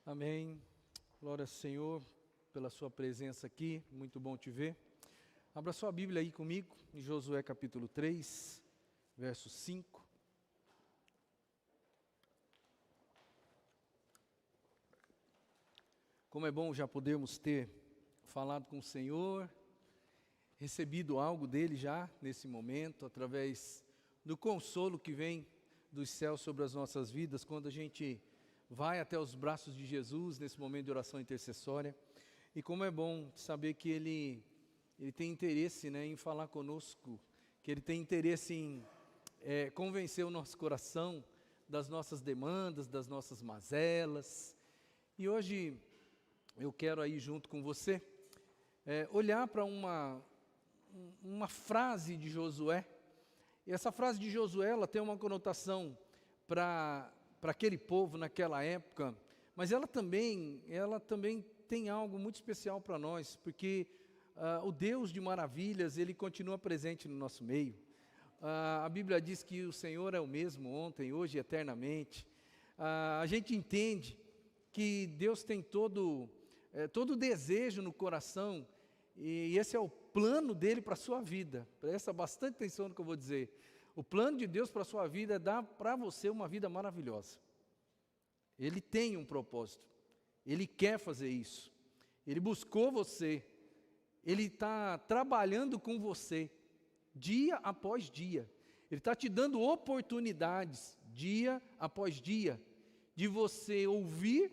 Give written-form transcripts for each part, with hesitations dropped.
Amém. Glória ao Senhor pela sua presença aqui, muito bom te ver. Abra sua Bíblia aí comigo, em Josué capítulo 3, verso 5. Como é bom já podermos ter falado com o Senhor, recebido algo dele já nesse momento, através do consolo que vem dos céus sobre as nossas vidas, quando a gente vai até os braços de Jesus nesse momento de oração intercessória. E como é bom saber que Ele tem interesse, em falar conosco, que Ele tem interesse em convencer o nosso coração das nossas demandas, das nossas mazelas. E hoje eu quero aí junto com você olhar para uma frase de Josué. E essa frase de Josué, ela tem uma conotação para aquele povo naquela época, mas ela também tem algo muito especial para nós, porque o Deus de maravilhas, Ele continua presente no nosso meio. A Bíblia diz que o Senhor é o mesmo ontem, hoje e eternamente. A gente entende que Deus tem todo desejo no coração, e esse é o plano dele para a sua vida. Presta bastante atenção no que eu vou dizer. O plano de Deus para a sua vida é dar para você uma vida maravilhosa. Ele tem um propósito, Ele quer fazer isso, Ele buscou você, Ele está trabalhando com você, dia após dia, Ele está te dando oportunidades, dia após dia, de você ouvir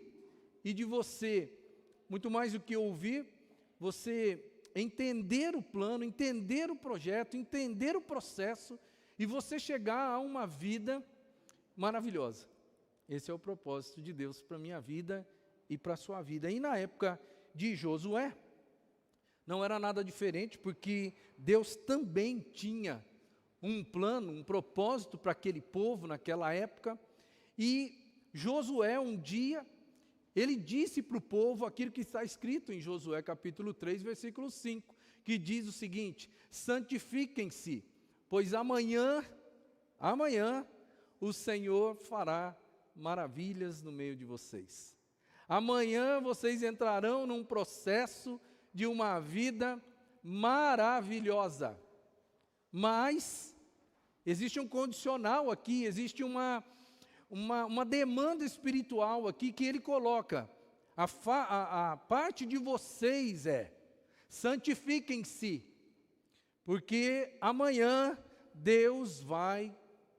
e de você, muito mais do que ouvir, você entender o plano, entender o projeto, entender o processo, e você chegar a uma vida maravilhosa. Esse é o propósito de Deus para a minha vida e para a sua vida. E na época de Josué, não era nada diferente, porque Deus também tinha um plano, um propósito para aquele povo naquela época. E Josué, um dia, ele disse para o povo aquilo que está escrito em Josué capítulo 3, versículo 5, que diz o seguinte: santifiquem-se, pois amanhã o Senhor fará maravilhas no meio de vocês. Amanhã vocês entrarão num processo de uma vida maravilhosa. Mas existe um condicional aqui, existe uma demanda espiritual aqui que ele coloca. A parte de vocês é: santifiquem-se, porque amanhã Deus vai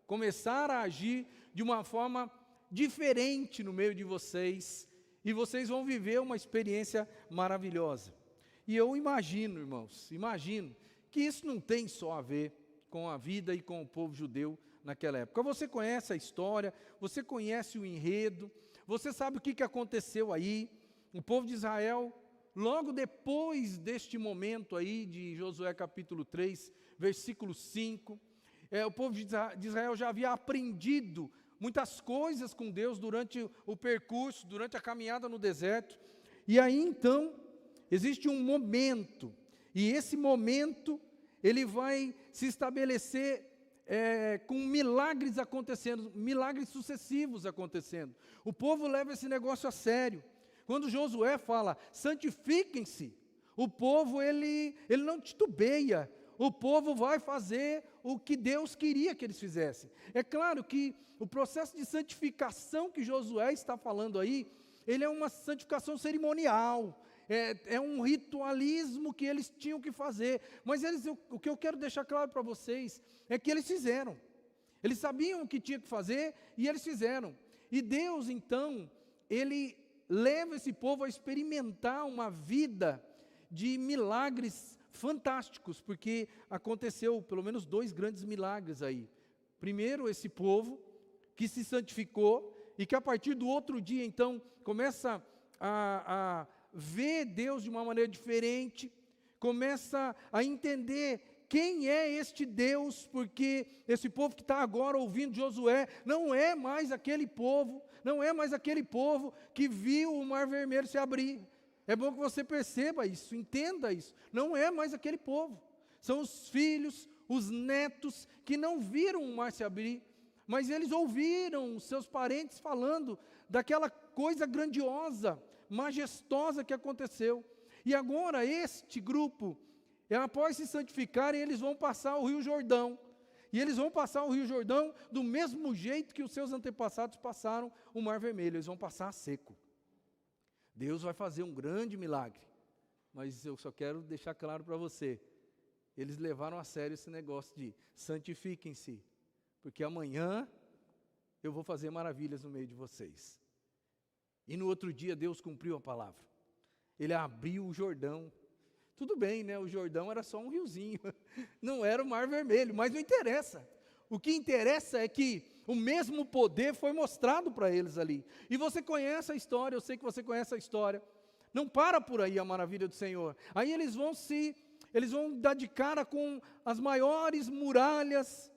começar a agir de uma forma diferente no meio de vocês, e vocês vão viver uma experiência maravilhosa. E eu imagino, irmãos, que isso não tem só a ver com a vida e com o povo judeu naquela época. Você conhece a história, você conhece o enredo, você sabe o que aconteceu aí. O povo de Israel, logo depois deste momento aí de Josué capítulo 3, versículo 5, o povo de Israel já havia aprendido muitas coisas com Deus durante o percurso, durante a caminhada no deserto. E aí então, existe um momento, e esse momento, ele vai se estabelecer com milagres acontecendo, milagres sucessivos acontecendo. O povo leva esse negócio a sério. Quando Josué fala, santifiquem-se, o povo, ele não titubeia. O povo vai fazer o que Deus queria que eles fizessem. É claro que o processo de santificação que Josué está falando aí, ele é uma santificação cerimonial, é um ritualismo que eles tinham que fazer. Mas o que eu quero deixar claro para vocês é que eles fizeram. Eles sabiam o que tinha que fazer e eles fizeram. E Deus, então, Ele leva esse povo a experimentar uma vida de milagres fantásticos, porque aconteceu pelo menos 2 grandes milagres aí. Primeiro, esse povo que se santificou e que a partir do outro dia, então, começa a ver Deus de uma maneira diferente, começa a entender quem é este Deus, porque esse povo que está agora ouvindo Josué, não é mais aquele povo que viu o Mar Vermelho se abrir. É bom que você perceba isso, entenda isso. Não é mais aquele povo. São os filhos, os netos, que não viram o mar se abrir, mas eles ouviram seus parentes falando daquela coisa grandiosa, majestosa que aconteceu. E agora este grupo, após se santificarem, eles vão passar o Rio Jordão. E eles vão passar o Rio Jordão do mesmo jeito que os seus antepassados passaram o Mar Vermelho. Eles vão passar a seco. Deus vai fazer um grande milagre. Mas eu só quero deixar claro para você. Eles levaram a sério esse negócio de santifiquem-se. Porque amanhã eu vou fazer maravilhas no meio de vocês. E no outro dia Deus cumpriu a palavra. Ele abriu o Jordão. Tudo bem, né? O Jordão era só um riozinho, não era o Mar Vermelho, mas não interessa. O que interessa é que o mesmo poder foi mostrado para eles ali. E você conhece a história, eu sei que você conhece a história. Não para por aí a maravilha do Senhor. Aí eles vão dar de cara com as maiores muralhas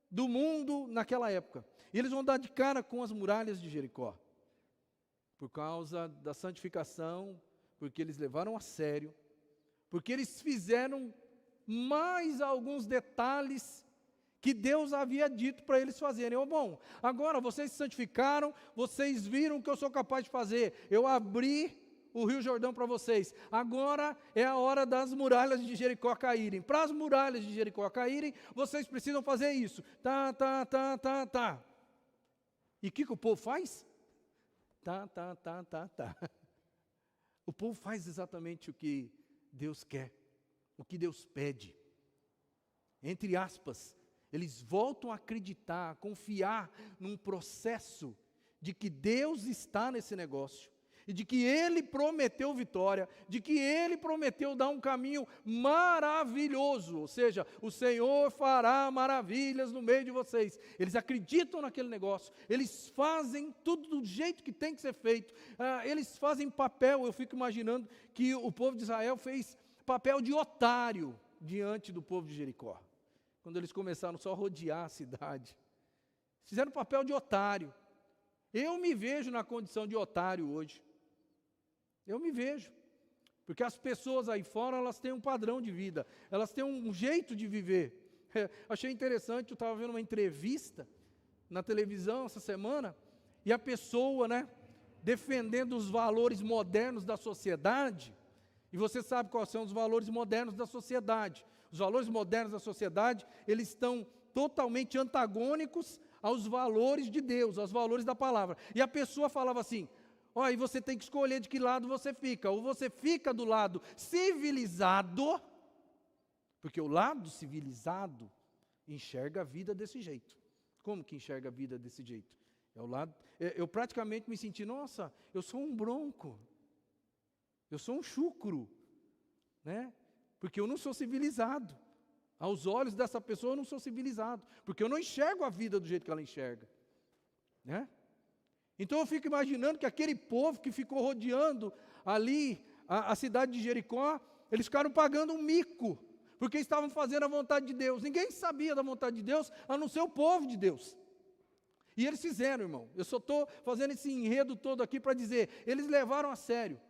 do mundo naquela época. E eles vão dar de cara com as muralhas de Jericó. Por causa da santificação, porque eles levaram a sério, porque eles fizeram mais alguns detalhes que Deus havia dito para eles fazerem. Bom, agora vocês se santificaram, vocês viram o que eu sou capaz de fazer. Eu abri o Rio Jordão para vocês. Agora é a hora das muralhas de Jericó caírem. Para as muralhas de Jericó caírem, vocês precisam fazer isso. Tá. E o que o povo faz? Tá. O povo faz exatamente o que Deus quer, o que Deus pede. Entre aspas, eles voltam a acreditar, a confiar num processo de que Deus está nesse negócio, e de que Ele prometeu vitória, de que Ele prometeu dar um caminho maravilhoso, ou seja, o Senhor fará maravilhas no meio de vocês. Eles acreditam naquele negócio, eles fazem tudo do jeito que tem que ser feito, eles fazem papel. Eu fico imaginando que o povo de Israel fez papel de otário diante do povo de Jericó, quando eles começaram só a rodear a cidade, fizeram papel de otário. Eu me vejo na condição de otário hoje. Eu me vejo, porque as pessoas aí fora, elas têm um padrão de vida, elas têm um jeito de viver. Achei interessante, eu estava vendo uma entrevista na televisão essa semana, e a pessoa, defendendo os valores modernos da sociedade, e você sabe quais são os valores modernos da sociedade. Os valores modernos da sociedade, eles estão totalmente antagônicos aos valores de Deus, aos valores da palavra. E a pessoa falava assim: e você tem que escolher de que lado você fica. Ou você fica do lado civilizado, porque o lado civilizado enxerga a vida desse jeito. Como que enxerga a vida desse jeito? Eu praticamente me senti, nossa, eu sou um bronco, eu sou um chucro, porque eu não sou civilizado. Aos olhos dessa pessoa eu não sou civilizado, porque eu não enxergo a vida do jeito que ela enxerga, Então eu fico imaginando que aquele povo que ficou rodeando ali a cidade de Jericó, eles ficaram pagando um mico, porque estavam fazendo a vontade de Deus. Ninguém sabia da vontade de Deus, a não ser o povo de Deus. E eles fizeram, irmão. Eu só estou fazendo esse enredo todo aqui para dizer, eles levaram a sério.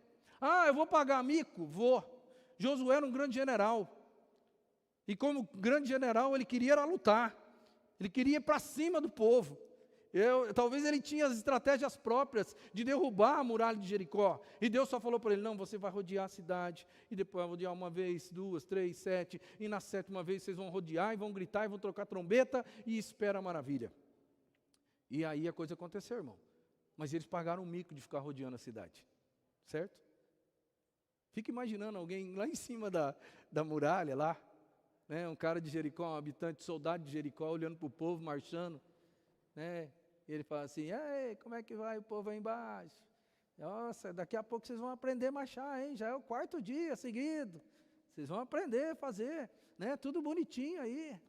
Eu vou pagar mico? Vou. Josué era um grande general. E como grande general, ele queria lutar. Ele queria ir para cima do povo. Talvez ele tinha as estratégias próprias de derrubar a muralha de Jericó. E Deus só falou para ele: não, você vai rodear a cidade. E depois vai rodear uma vez, 2, 3, 7. E na 7ª vez vocês vão rodear e vão gritar e vão trocar trombeta. E espera a maravilha. E aí a coisa aconteceu, irmão. Mas eles pagaram o mico de ficar rodeando a cidade. Certo? Fica imaginando alguém lá em cima da muralha, lá. Um cara de Jericó, um habitante, soldado de Jericó, olhando para o povo, marchando. E ele fala assim: ei, como é que vai o povo aí embaixo? Nossa, daqui a pouco vocês vão aprender a marchar, hein? Já é o 4º dia seguido. Vocês vão aprender a fazer, tudo bonitinho aí.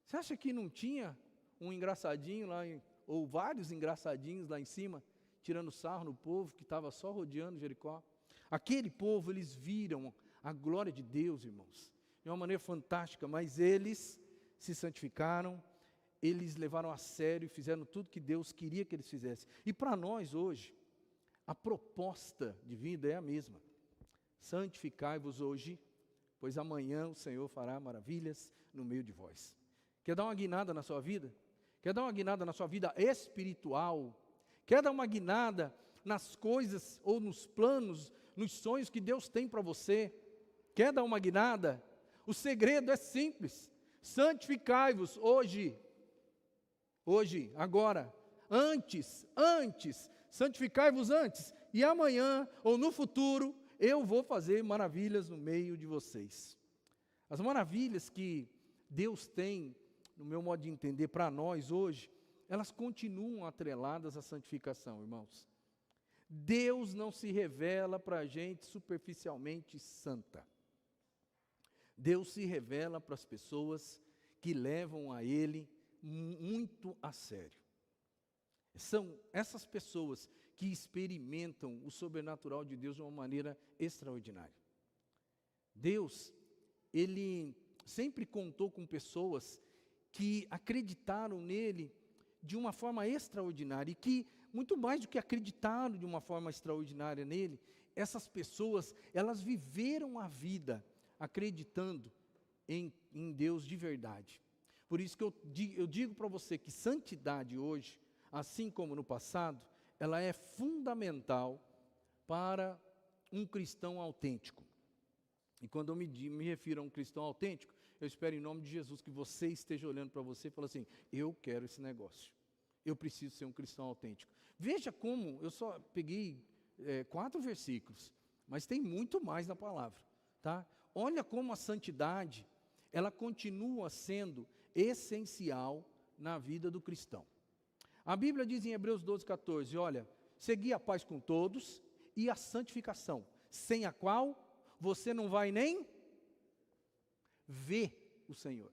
Você acha que não tinha um engraçadinho lá, ou vários engraçadinhos lá em cima, tirando sarro no povo que estava só rodeando Jericó? Aquele povo, eles viram a glória de Deus, irmãos, de uma maneira fantástica, mas eles se santificaram, eles levaram a sério e fizeram tudo que Deus queria que eles fizessem. E para nós hoje, a proposta de vida é a mesma. Santificai-vos hoje, pois amanhã o Senhor fará maravilhas no meio de vós. Quer dar uma guinada na sua vida? Quer dar uma guinada na sua vida espiritual? Quer dar uma guinada nas coisas ou nos planos, nos sonhos que Deus tem para você? Quer dar uma guinada? O segredo é simples. Santificai-vos hoje, agora, antes, santificai-vos antes, e amanhã ou no futuro eu vou fazer maravilhas no meio de vocês. As maravilhas que Deus tem, no meu modo de entender, para nós hoje, elas continuam atreladas à santificação, irmãos. Deus não se revela para a gente superficialmente santa. Deus se revela para as pessoas que levam a Ele muito a sério. São essas pessoas que experimentam o sobrenatural de Deus de uma maneira extraordinária. Deus, Ele sempre contou com pessoas que acreditaram nele de uma forma extraordinária, e que, muito mais do que acreditaram de uma forma extraordinária nele, essas pessoas, elas viveram a vida acreditando em Deus de verdade. Por isso que eu digo para você que santidade hoje, assim como no passado, ela é fundamental para um cristão autêntico. E quando eu me refiro a um cristão autêntico, eu espero em nome de Jesus que você esteja olhando para você e falando assim, eu quero esse negócio, eu preciso ser um cristão autêntico. Veja como, eu só peguei 4 versículos, mas tem muito mais na palavra, tá? Olha como a santidade, ela continua sendo essencial na vida do cristão. A Bíblia diz em Hebreus 12:14, olha, segui a paz com todos e a santificação, sem a qual você não vai nem ver o Senhor.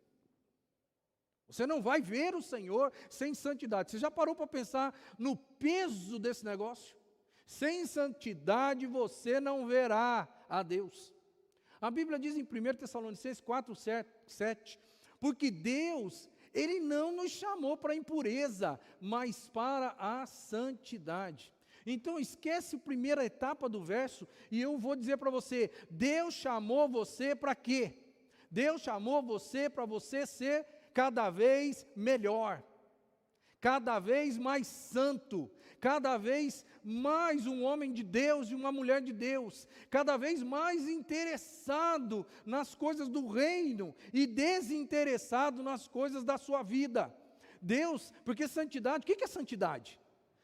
Você não vai ver o Senhor sem santidade. Você já parou para pensar no peso desse negócio? Sem santidade você não verá a Deus. A Bíblia diz em 1 Tessalonicenses 4:7, porque Deus, Ele não nos chamou para a impureza, mas para a santidade. Então esquece a primeira etapa do verso, e eu vou dizer para você, Deus chamou você para quê? Deus chamou você para você ser cada vez melhor, cada vez mais santo, cada vez mais um homem de Deus e uma mulher de Deus, cada vez mais interessado nas coisas do reino e desinteressado nas coisas da sua vida. Deus, porque santidade, o que é santidade?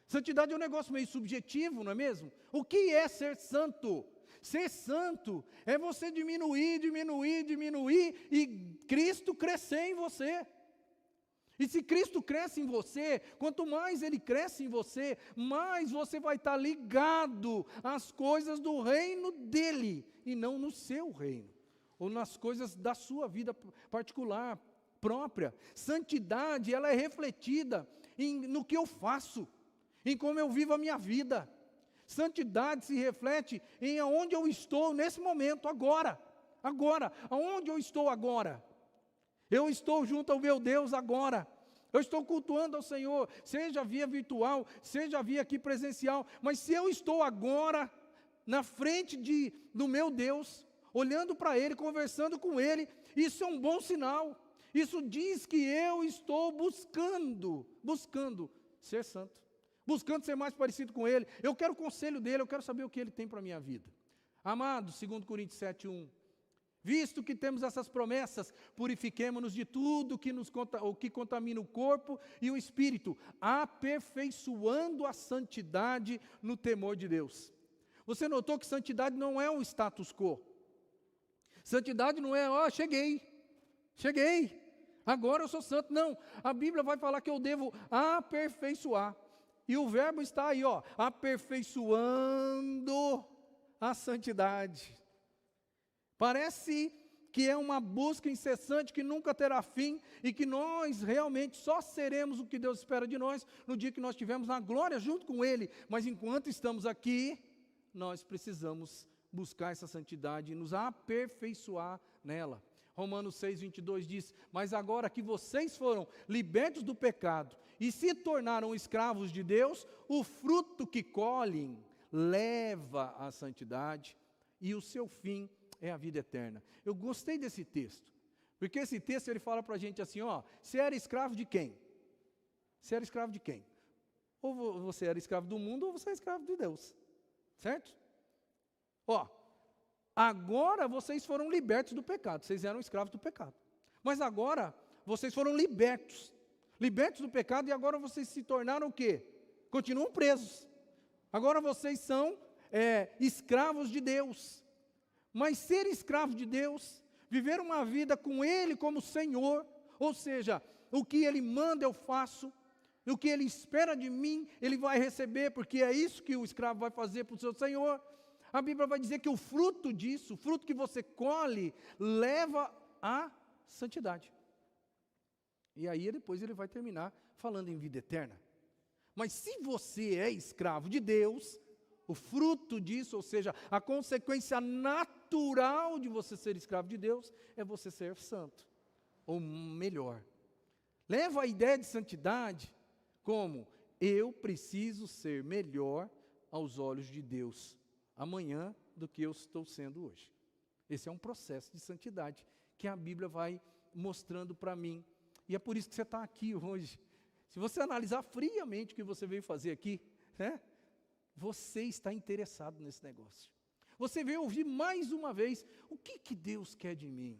Santidade é um negócio meio subjetivo, não é mesmo? O que é ser santo? Ser santo é você diminuir e Cristo crescer em você. E se Cristo cresce em você, quanto mais Ele cresce em você, mais você vai estar ligado às coisas do reino dEle, e não no seu reino, ou nas coisas da sua vida particular, própria. Santidade, ela é refletida no que eu faço, em como eu vivo a minha vida. Santidade se reflete em aonde eu estou nesse momento, agora, aonde eu estou agora? Eu estou junto ao meu Deus agora, eu estou cultuando ao Senhor, seja via virtual, seja via aqui presencial, mas se eu estou agora, na frente do meu Deus, olhando para Ele, conversando com Ele, isso é um bom sinal, isso diz que eu estou buscando ser santo, buscando ser mais parecido com Ele, eu quero o conselho dEle, eu quero saber o que Ele tem para a minha vida. Amados, 2 Coríntios 7:1, visto que temos essas promessas, purifiquemo-nos de tudo o que contamina o corpo e o espírito, aperfeiçoando a santidade no temor de Deus. Você notou que santidade não é um status quo. Santidade não é, cheguei, agora eu sou santo. Não, a Bíblia vai falar que eu devo aperfeiçoar. E o verbo está aí, aperfeiçoando a santidade. Parece que é uma busca incessante que nunca terá fim e que nós realmente só seremos o que Deus espera de nós no dia que nós estivermos na glória junto com Ele. Mas enquanto estamos aqui, nós precisamos buscar essa santidade e nos aperfeiçoar nela. Romanos 6:22 diz, mas agora que vocês foram libertos do pecado e se tornaram escravos de Deus, o fruto que colhem leva à santidade e o seu fim é a vida eterna. Eu gostei desse texto, porque esse texto ele fala para a gente assim, você era escravo de quem? Você era escravo de quem? Ou você era escravo do mundo, ou você é escravo de Deus. Certo? Ó, agora vocês foram libertos do pecado. Vocês eram escravos do pecado. Mas agora, vocês foram libertos. Libertos do pecado e agora vocês se tornaram o quê? Continuam presos. Agora vocês são escravos de Deus. Mas ser escravo de Deus, viver uma vida com Ele como Senhor, ou seja, o que Ele manda eu faço, o que Ele espera de mim, Ele vai receber, porque é isso que o escravo vai fazer para o seu Senhor. A Bíblia vai dizer que o fruto disso, o fruto que você colhe, leva à santidade. E aí depois ele vai terminar falando em vida eterna. Mas se você é escravo de Deus, o fruto disso, ou seja, a consequência natural de você ser escravo de Deus, é você ser santo, ou melhor. Leva a ideia de santidade como: eu preciso ser melhor aos olhos de Deus amanhã do que eu estou sendo hoje. Esse é um processo de santidade que a Bíblia vai mostrando para mim. E é por isso que você está aqui hoje. Se você analisar friamente o que você veio fazer aqui, né? Você está interessado nesse negócio. Você veio ouvir mais uma vez: o que Deus quer de mim?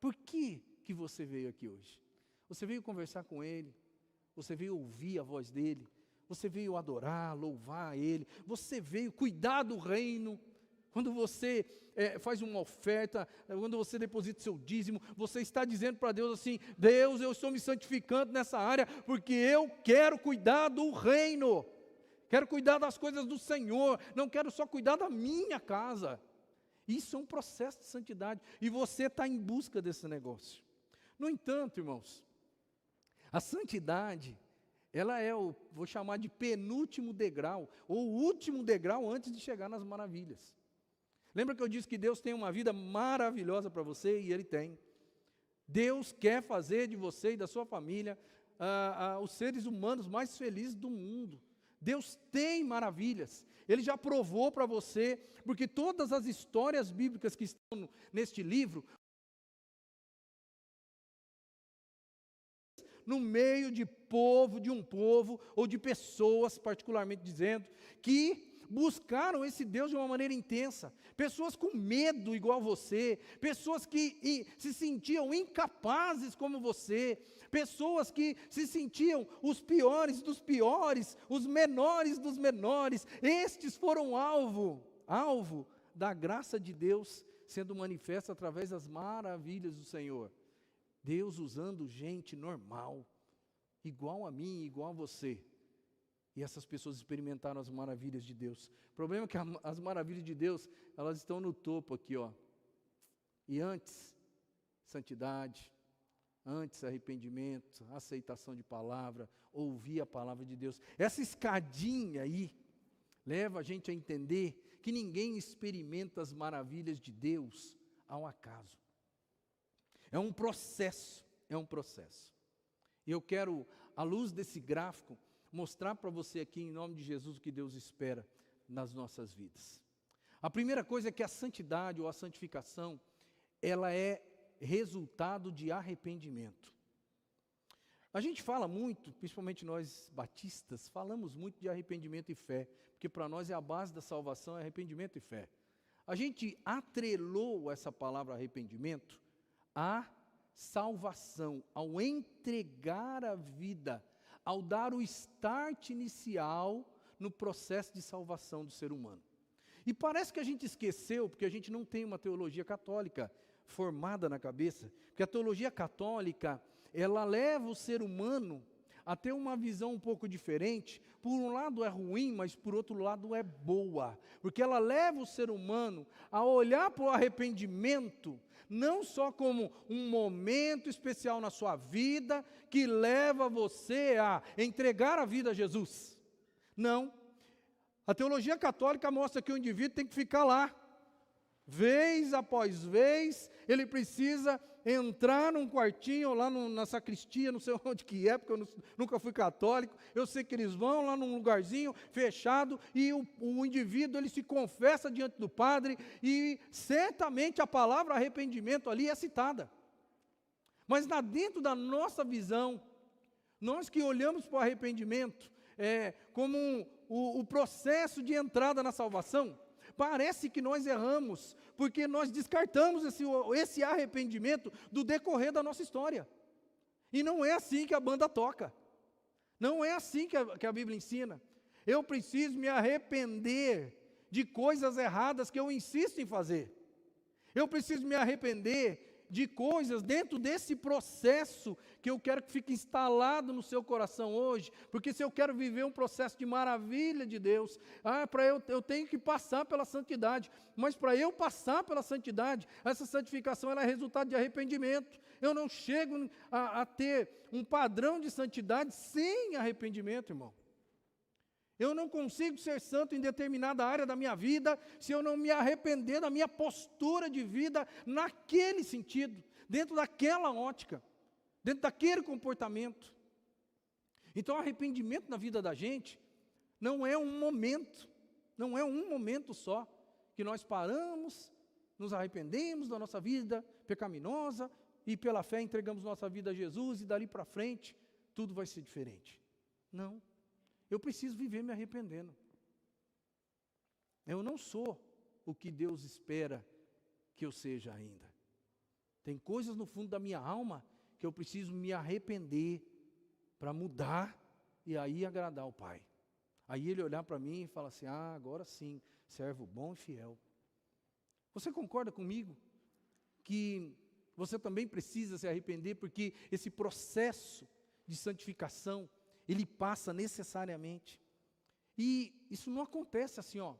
Por que você veio aqui hoje? Você veio conversar com Ele, você veio ouvir a voz dEle, você veio adorar, louvar Ele, você veio cuidar do reino. Quando você faz uma oferta, quando você deposita seu dízimo, você está dizendo para Deus assim: Deus, eu estou me santificando nessa área, porque eu quero cuidar do reino, quero cuidar das coisas do Senhor, não quero só cuidar da minha casa. Isso é um processo de santidade, e você está em busca desse negócio. No entanto, irmãos, a santidade, ela é vou chamar de penúltimo degrau, ou o último degrau antes de chegar nas maravilhas. Lembra que eu disse que Deus tem uma vida maravilhosa para você? E Ele tem. Deus quer fazer de você e da sua família os seres humanos mais felizes do mundo. Deus tem maravilhas. Ele já provou para você, porque todas as histórias bíblicas que estão neste livro, no meio de um povo, ou de pessoas, particularmente dizendo, que buscaram esse Deus de uma maneira intensa. Pessoas com medo igual você, pessoas que se sentiam incapazes como você, pessoas que se sentiam os piores dos piores, os menores dos menores. Estes foram alvo da graça de Deus sendo manifesta através das maravilhas do Senhor. Deus usando gente normal, igual a mim, igual a você. E essas pessoas experimentaram as maravilhas de Deus. O problema é que as maravilhas de Deus, elas estão no topo aqui, ó. E antes, santidade, antes arrependimento, aceitação de palavra, ouvir a palavra de Deus. Essa escadinha aí, leva a gente a entender que ninguém experimenta as maravilhas de Deus ao acaso. É um processo, E eu quero, à luz desse gráfico, mostrar para você aqui, em nome de Jesus, o que Deus espera nas nossas vidas. A primeira coisa é que a santidade ou a santificação, ela é resultado de arrependimento. A gente fala muito, principalmente nós batistas, falamos muito de arrependimento e fé, porque para nós é a base da salvação, é arrependimento e fé. A gente atrelou essa palavra arrependimento à salvação, ao entregar a vida, ao dar o start inicial no processo de salvação do ser humano. E parece que a gente esqueceu, porque a gente não tem uma teologia católica formada na cabeça, porque a teologia católica, ela leva o ser humano a ter uma visão um pouco diferente. Por um lado é ruim, mas por outro lado é boa, porque ela leva o ser humano a olhar para o arrependimento não só como um momento especial na sua vida, que leva você a entregar a vida a Jesus. Não. A teologia católica mostra que o indivíduo tem que ficar lá, vez após vez, ele precisa entrar num quartinho, lá na sacristia, não sei onde que é, porque eu nunca fui católico, eu sei que eles vão lá num lugarzinho fechado, e o indivíduo, ele se confessa diante do padre, e certamente a palavra arrependimento ali é citada. Mas dentro da nossa visão, Nós que olhamos para o arrependimento como o processo de entrada na salvação, parece que nós erramos, porque nós descartamos esse arrependimento do decorrer da nossa história. E não é assim que a banda toca. Não é assim que a Bíblia ensina. Eu preciso me arrepender de coisas erradas que eu insisto em fazer. Eu preciso me arrepender de coisas dentro desse processo que eu quero que fique instalado no seu coração hoje, porque se eu quero viver um processo de maravilha de Deus, eu tenho que passar pela santidade, mas para eu passar pela santidade, essa santificação ela é resultado de arrependimento. Eu não chego a ter um padrão de santidade sem arrependimento, irmão. Eu não consigo ser santo em determinada área da minha vida se eu não me arrepender da minha postura de vida naquele sentido, dentro daquela ótica, dentro daquele comportamento. Então, arrependimento na vida da gente não é um momento só que nós paramos, nos arrependemos da nossa vida pecaminosa e pela fé entregamos nossa vida a Jesus e dali para frente tudo vai ser diferente. Não. Eu preciso viver me arrependendo. Eu não sou o que Deus espera que eu seja ainda. Tem coisas no fundo da minha alma que eu preciso me arrepender para mudar e aí agradar o Pai. Aí Ele olhar para mim e falar assim, agora sim, servo bom e fiel. Você concorda comigo que você também precisa se arrepender porque esse processo de santificação ele passa necessariamente. E isso não acontece assim, não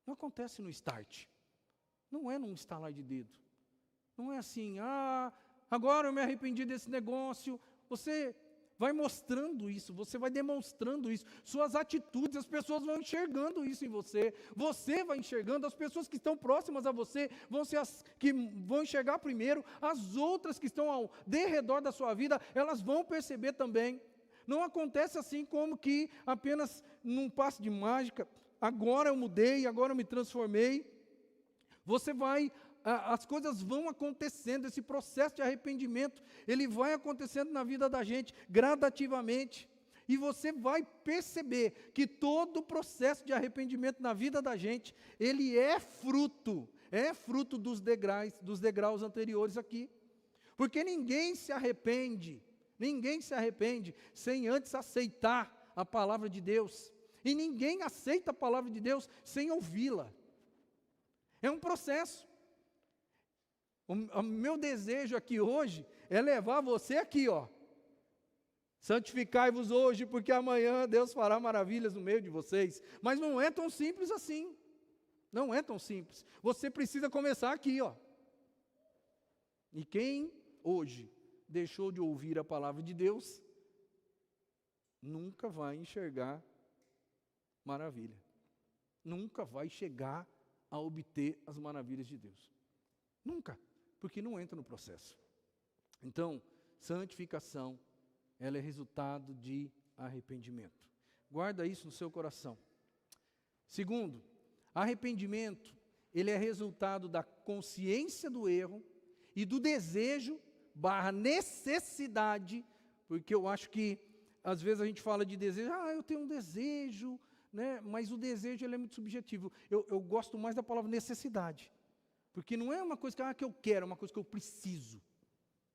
acontece no start. Não é num estalar de dedo. Não é assim, agora eu me arrependi desse negócio. Você vai mostrando isso, você vai demonstrando isso. Suas atitudes, as pessoas vão enxergando isso em você. Você vai enxergando, as pessoas que estão próximas a você vão ser as que vão enxergar primeiro. As outras que estão ao redor da sua vida, elas vão perceber também. Não acontece assim como que apenas num passe de mágica, agora eu mudei, agora eu me transformei. As coisas vão acontecendo, esse processo de arrependimento, ele vai acontecendo na vida da gente, gradativamente, e você vai perceber que todo o processo de arrependimento na vida da gente, ele é fruto dos degraus anteriores aqui, porque ninguém se arrepende sem antes aceitar a palavra de Deus, e ninguém aceita a palavra de Deus sem ouvi-la. É um processo. O meu desejo aqui hoje é levar você aqui, santificai-vos hoje, porque amanhã Deus fará maravilhas no meio de vocês. Mas não é tão simples assim. Não é tão simples. Você precisa começar aqui, E quem hoje deixou de ouvir a palavra de Deus, nunca vai enxergar maravilha. Nunca vai chegar a obter as maravilhas de Deus. Nunca. Porque não entra no processo. Então, santificação, ela é resultado de arrependimento. Guarda isso no seu coração. Segundo, arrependimento, ele é resultado da consciência do erro e do desejo / necessidade, porque eu acho que, às vezes a gente fala de desejo, eu tenho um desejo, né? Mas o desejo ele é muito subjetivo. Eu gosto mais da palavra necessidade. Porque não é uma coisa que eu quero, é uma coisa que eu preciso.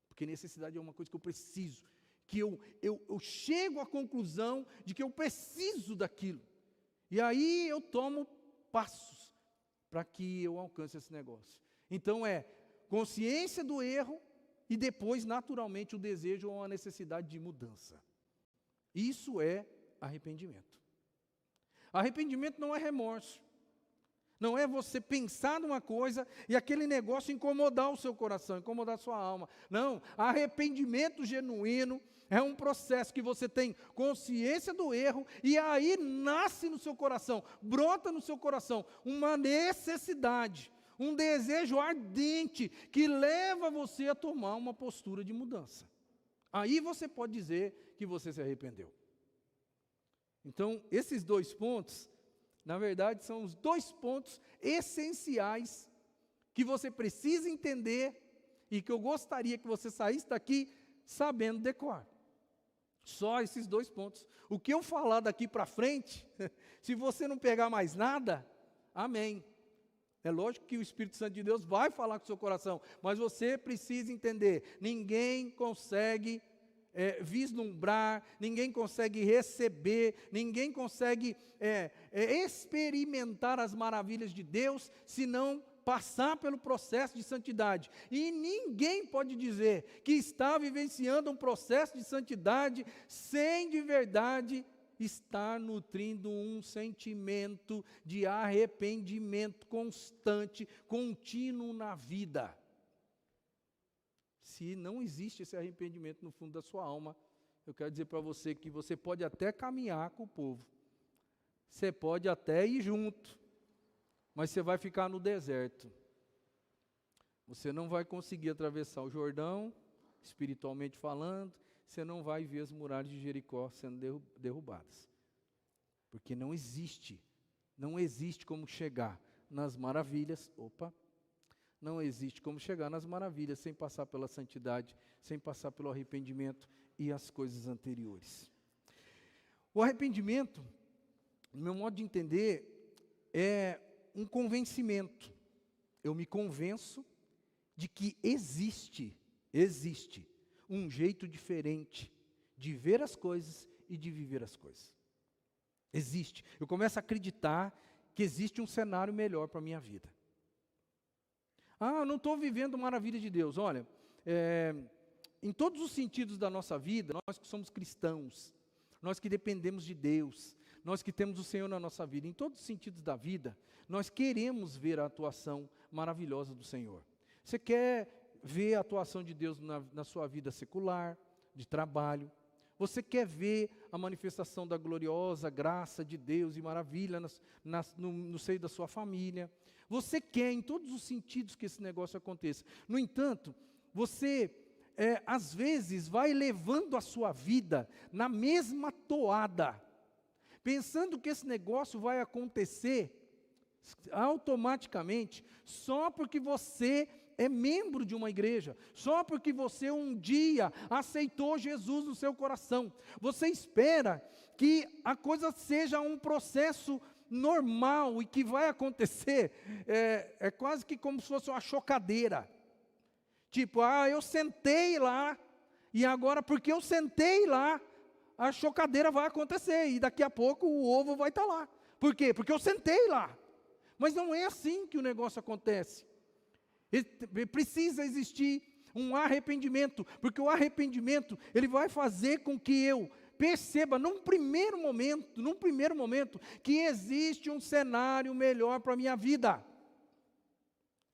Porque necessidade é uma coisa que eu preciso. Que eu chego à conclusão de que eu preciso daquilo. E aí eu tomo passos para que eu alcance esse negócio. Então é consciência do erro e depois, naturalmente, o desejo ou a necessidade de mudança. Isso é arrependimento. Arrependimento não é remorso. Não é você pensar numa coisa e aquele negócio incomodar o seu coração, incomodar a sua alma. Não, arrependimento genuíno é um processo que você tem consciência do erro e aí nasce no seu coração, brota no seu coração uma necessidade, um desejo ardente que leva você a tomar uma postura de mudança. Aí você pode dizer que você se arrependeu. Então, esses 2 pontos, na verdade, são os 2 pontos essenciais que você precisa entender e que eu gostaria que você saísse daqui sabendo decor. Só esses 2 pontos. O que eu falar daqui para frente, se você não pegar mais nada, amém. É lógico que o Espírito Santo de Deus vai falar com o seu coração, mas você precisa entender, ninguém consegue vislumbrar, ninguém consegue receber, ninguém consegue experimentar as maravilhas de Deus, se não passar pelo processo de santidade. E ninguém pode dizer que está vivenciando um processo de santidade sem de verdade estar nutrindo um sentimento de arrependimento constante, contínuo na vida. Se não existe esse arrependimento no fundo da sua alma, eu quero dizer para você que você pode até caminhar com o povo, você pode até ir junto, mas você vai ficar no deserto. Você não vai conseguir atravessar o Jordão, espiritualmente falando, você não vai ver as muralhas de Jericó sendo derrubadas. Porque não existe como chegar nas maravilhas, não existe como chegar nas maravilhas sem passar pela santidade, sem passar pelo arrependimento e as coisas anteriores. O arrependimento, no meu modo de entender, é um convencimento. Eu me convenço de que existe um jeito diferente de ver as coisas e de viver as coisas. Existe. Eu começo a acreditar que existe um cenário melhor para a minha vida. Eu não estou vivendo maravilha de Deus. Olha, em todos os sentidos da nossa vida, nós que somos cristãos, nós que dependemos de Deus, nós que temos o Senhor na nossa vida, em todos os sentidos da vida, nós queremos ver a atuação maravilhosa do Senhor. Você quer ver a atuação de Deus na sua vida secular, de trabalho. Você quer ver a manifestação da gloriosa graça de Deus e maravilha no seio da sua família. Você quer em todos os sentidos que esse negócio aconteça. No entanto, você às vezes vai levando a sua vida na mesma toada, pensando que esse negócio vai acontecer automaticamente, só porque você é membro de uma igreja, só porque você um dia aceitou Jesus no seu coração. Você espera que a coisa seja um processo normal e que vai acontecer, é quase que como se fosse uma chocadeira. Tipo, eu sentei lá, e agora porque eu sentei lá, a chocadeira vai acontecer, e daqui a pouco o ovo vai estar lá. Por quê? Porque eu sentei lá. Mas não é assim que o negócio acontece. Precisa existir um arrependimento, porque o arrependimento, ele vai fazer com que eu perceba, num primeiro momento, que existe um cenário melhor para a minha vida.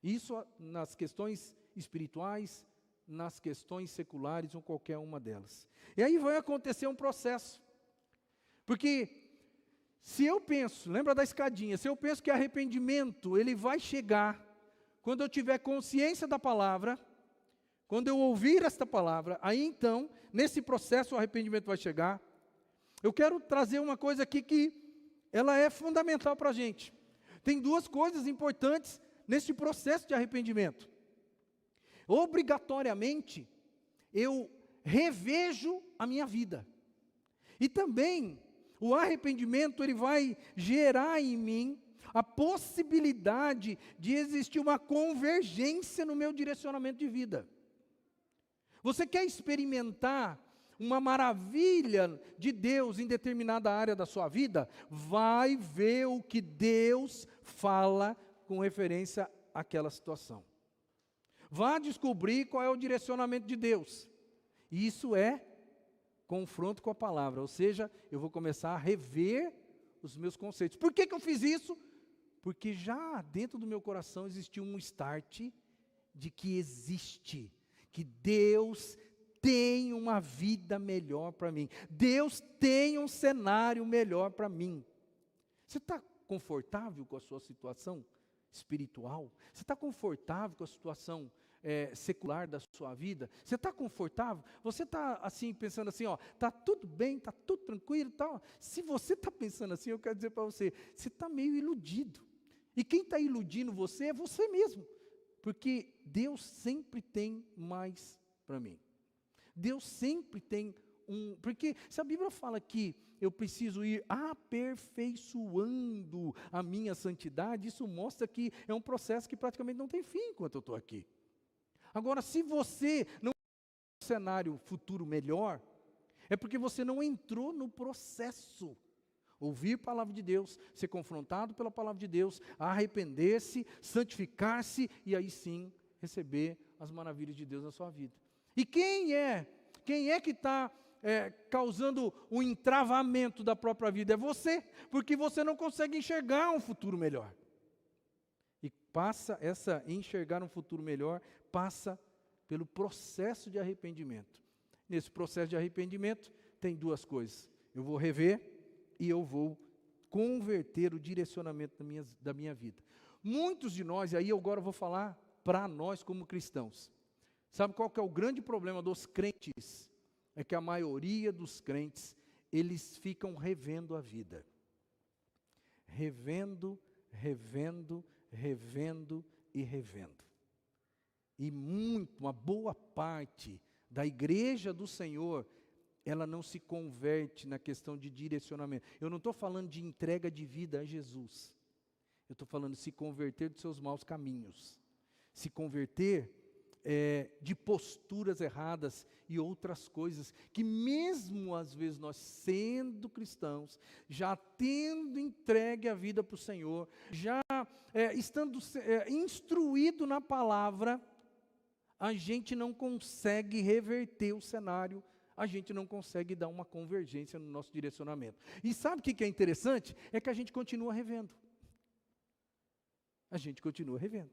Isso nas questões espirituais, nas questões seculares ou qualquer uma delas. E aí vai acontecer um processo. Porque se eu penso, lembra da escadinha, se eu penso que arrependimento, ele vai chegar quando eu tiver consciência da palavra, quando eu ouvir esta palavra, aí então, nesse processo o arrependimento vai chegar. Eu quero trazer uma coisa aqui que ela é fundamental para a gente. Tem 2 coisas importantes nesse processo de arrependimento. Obrigatoriamente, eu revejo a minha vida. E também, o arrependimento, ele vai gerar em mim a possibilidade de existir uma convergência no meu direcionamento de vida. Você quer experimentar uma maravilha de Deus em determinada área da sua vida? Vai ver o que Deus fala com referência àquela situação. Vá descobrir qual é o direcionamento de Deus. Isso é confronto com a palavra, ou seja, eu vou começar a rever os meus conceitos. Por que eu fiz isso? Porque já dentro do meu coração existiu um start de que que Deus tem uma vida melhor para mim. Deus tem um cenário melhor para mim. Você está confortável com a sua situação espiritual? Você está confortável com a situação secular da sua vida? Você está confortável? Você está assim, pensando assim, está tudo bem, está tudo tranquilo e tal? Se você está pensando assim, eu quero dizer para você, você está meio iludido. E quem está iludindo você é você mesmo. Porque Deus sempre tem mais para mim. Deus sempre tem porque se a Bíblia fala que eu preciso ir aperfeiçoando a minha santidade, isso mostra que é um processo que praticamente não tem fim enquanto eu estou aqui. Agora, se você não tem um cenário futuro melhor, é porque você não entrou no processo. Ouvir a palavra de Deus, ser confrontado pela palavra de Deus, arrepender-se, santificar-se e aí sim receber as maravilhas de Deus na sua vida. E quem é que está causando o entravamento da própria vida? É você, porque você não consegue enxergar um futuro melhor. E enxergar um futuro melhor passa pelo processo de arrependimento. Nesse processo de arrependimento tem duas coisas: eu vou rever e eu vou converter o direcionamento da minha vida. Muitos de nós, e aí agora eu vou falar para nós como cristãos, sabe qual que é o grande problema dos crentes? É que a maioria dos crentes, eles ficam revendo a vida. Revendo e revendo. E uma boa parte da igreja do Senhor, ela não se converte na questão de direcionamento. Eu não estou falando de entrega de vida a Jesus. Eu estou falando de se converter dos seus maus caminhos. Se converter de posturas erradas e outras coisas, que mesmo às vezes nós sendo cristãos, já tendo entregue a vida para o Senhor, já estando instruído na palavra, a gente não consegue reverter o cenário, a gente não consegue dar uma convergência no nosso direcionamento. E sabe o que é interessante? É que a gente continua revendo. A gente continua revendo.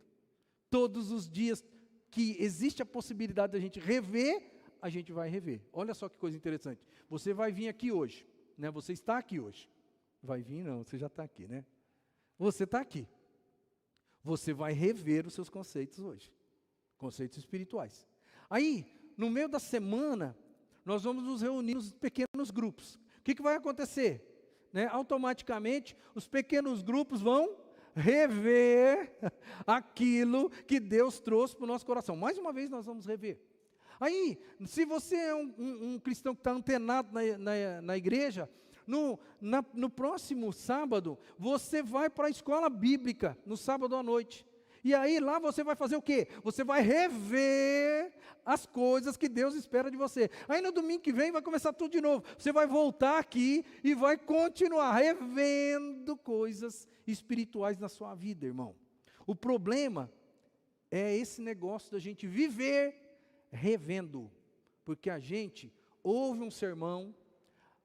Todos os dias que existe a possibilidade da gente rever, a gente vai rever. Olha só que coisa interessante. Você vai vir aqui hoje, né? Você está aqui hoje. Vai vir não, você já está aqui, né? Você está aqui. Você vai rever os seus conceitos hoje. Conceitos espirituais. Aí, no meio da semana, nós vamos nos reunir nos pequenos grupos. O que vai acontecer? Né? Automaticamente, os pequenos grupos vão rever aquilo que Deus trouxe para o nosso coração. Mais uma vez nós vamos rever. Aí, se você é um cristão que está antenado na igreja, no próximo sábado, você vai para a escola bíblica, no sábado à noite. E aí lá você vai fazer o quê? Você vai rever as coisas que Deus espera de você. Aí no domingo que vem vai começar tudo de novo. Você vai voltar aqui e vai continuar revendo coisas espirituais na sua vida, irmão. O problema é esse negócio da gente viver revendo. Porque a gente ouve um sermão,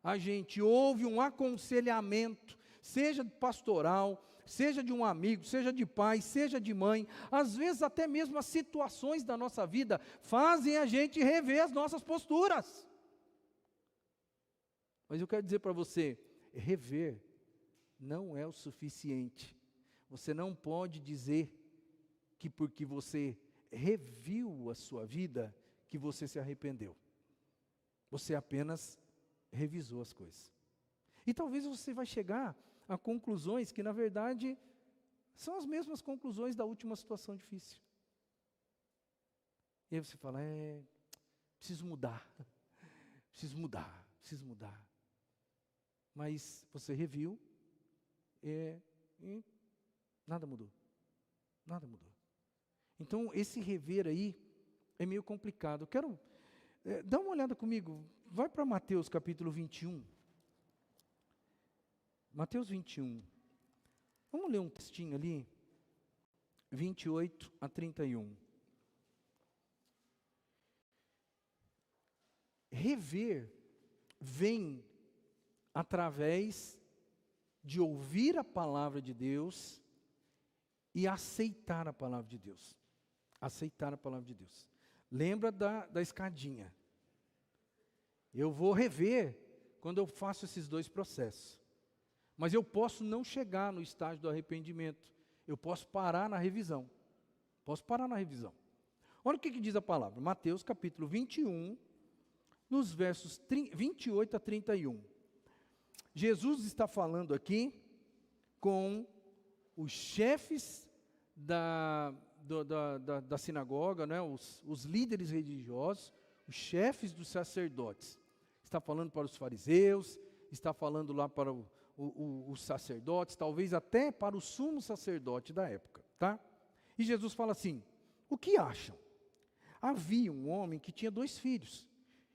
a gente ouve um aconselhamento, seja pastoral, seja de um amigo, seja de pai, seja de mãe, às vezes até mesmo as situações da nossa vida fazem a gente rever as nossas posturas. Mas eu quero dizer para você, rever não é o suficiente. Você não pode dizer que porque você reviu a sua vida, que você se arrependeu. Você apenas revisou as coisas. E talvez você vai chegar a conclusões que, na verdade, são as mesmas conclusões da última situação difícil. E aí você fala, preciso mudar. Mas você reviu e nada mudou. Então, esse rever aí é meio complicado. Eu quero, dá uma olhada comigo, vai para Mateus capítulo 21. Mateus 21. Vamos ler um textinho ali, 28 a 31. Rever vem através de ouvir a palavra de Deus e aceitar a palavra de Deus. Aceitar a palavra de Deus. Lembra da escadinha. Eu vou rever quando eu faço esses dois processos. Mas eu posso não chegar no estágio do arrependimento. Eu posso parar na revisão. Olha o que diz a palavra. Mateus capítulo 21, nos versos 28 a 31. Jesus está falando aqui com os chefes da sinagoga, né, os líderes religiosos, os chefes dos sacerdotes. Está falando para os fariseus, está falando lá para os sacerdotes, talvez até para o sumo sacerdote da época, tá? E Jesus fala assim: o que acham? Havia um homem que tinha 2 filhos.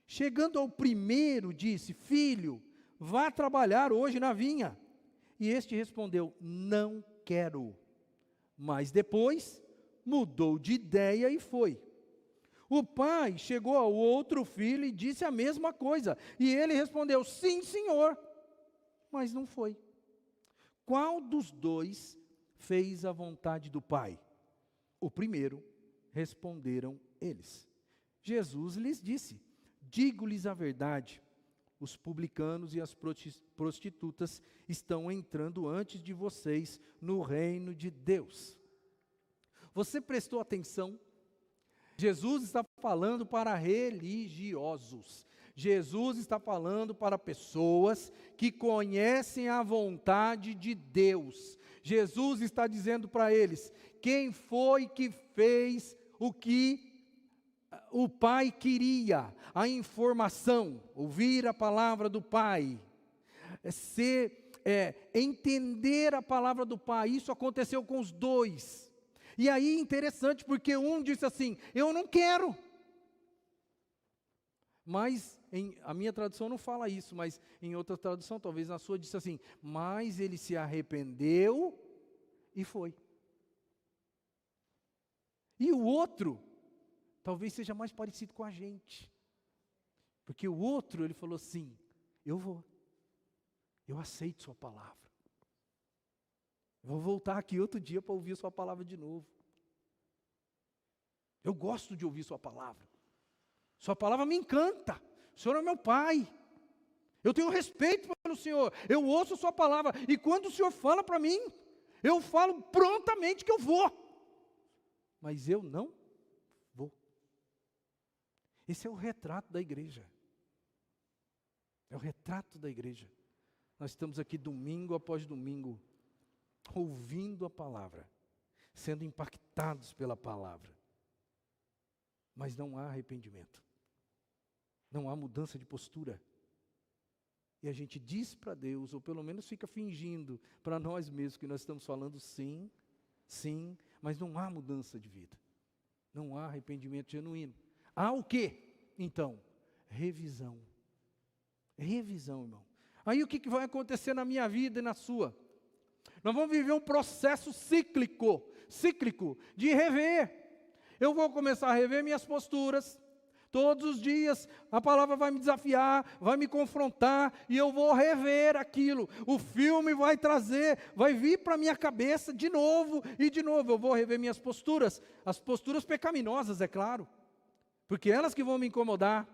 Chegando ao primeiro, disse: filho, vá trabalhar hoje na vinha. E este respondeu: não quero. Mas depois mudou de ideia e foi. O pai chegou ao outro filho e disse a mesma coisa. E ele respondeu: sim, senhor. Mas não foi. Qual dos 2 fez a vontade do pai? O primeiro, responderam eles. Jesus lhes disse: digo-lhes a verdade, os publicanos e as prostitutas estão entrando antes de vocês no reino de Deus. Você prestou atenção? Jesus está falando para religiosos. Jesus está falando para pessoas que conhecem a vontade de Deus. Jesus está dizendo para eles: quem foi que fez o que o Pai queria? A informação, ouvir a palavra do Pai, entender a palavra do Pai. Isso aconteceu com os 2. E aí interessante, porque um disse assim: eu não quero. Mas a minha tradução não fala isso, mas em outra tradução, talvez na sua, disse assim: mas ele se arrependeu e foi. E o outro, talvez seja mais parecido com a gente. Porque o outro, ele falou assim: eu vou. Eu aceito sua palavra. Vou voltar aqui outro dia para ouvir sua palavra de novo. Eu gosto de ouvir sua palavra. Sua palavra me encanta. O Senhor é meu Pai. Eu tenho respeito pelo Senhor. Eu ouço sua palavra. E quando o Senhor fala para mim, eu falo prontamente que eu vou. Mas eu não vou. Esse é o retrato da igreja. É o retrato da igreja. Nós estamos aqui domingo após domingo, ouvindo a palavra, sendo impactados pela palavra. Mas não há arrependimento. Não há mudança de postura. E a gente diz para Deus, ou pelo menos fica fingindo para nós mesmos que nós estamos falando sim, sim, mas não há mudança de vida. Não há arrependimento genuíno. Há o quê? Então, revisão. Revisão, irmão. Aí o que vai acontecer na minha vida e na sua? Nós vamos viver um processo cíclico de rever. Eu vou começar a rever minhas posturas. Todos os dias a palavra vai me desafiar, vai me confrontar, e eu vou rever aquilo. O filme vai vir para a minha cabeça de novo e de novo. Eu vou rever minhas posturas, as posturas pecaminosas, é claro, porque elas que vão me incomodar,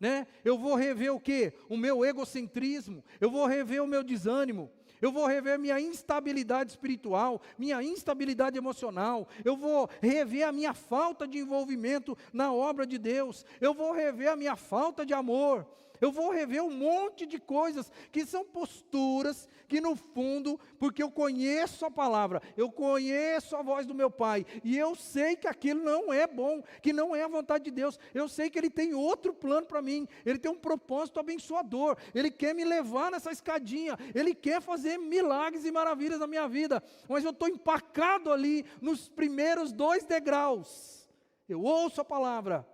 né? Eu vou rever o quê? O meu egocentrismo, eu vou rever o meu desânimo, eu vou rever minha instabilidade espiritual, minha instabilidade emocional, eu vou rever a minha falta de envolvimento na obra de Deus, eu vou rever a minha falta de amor, eu vou rever um monte de coisas que são posturas que no fundo, porque eu conheço a palavra, eu conheço a voz do meu Pai, e eu sei que aquilo não é bom, que não é a vontade de Deus, eu sei que Ele tem outro plano para mim, Ele tem um propósito abençoador, Ele quer me levar nessa escadinha, Ele quer fazer milagres e maravilhas na minha vida, mas eu estou empacado ali nos primeiros 2 degraus, eu ouço a palavra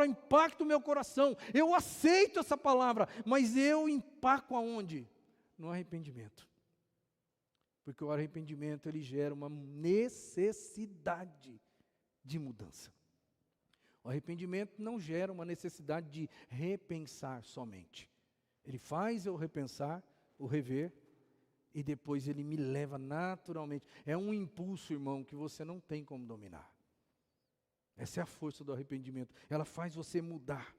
impacta o meu coração, eu aceito essa palavra, mas eu empaco aonde? No arrependimento. Porque o arrependimento, ele gera uma necessidade de mudança. O arrependimento não gera uma necessidade de repensar somente. Ele faz eu repensar, o rever, e depois ele me leva naturalmente. É um impulso, irmão, que você não tem como dominar. Essa é a força do arrependimento. Ela faz você mudar.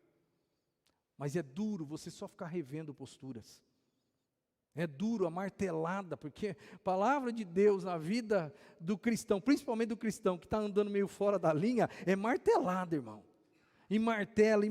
Mas é duro você só ficar revendo posturas. É duro a martelada, porque a palavra de Deus na vida do cristão, principalmente do cristão que está andando meio fora da linha, é martelada, irmão. E martela.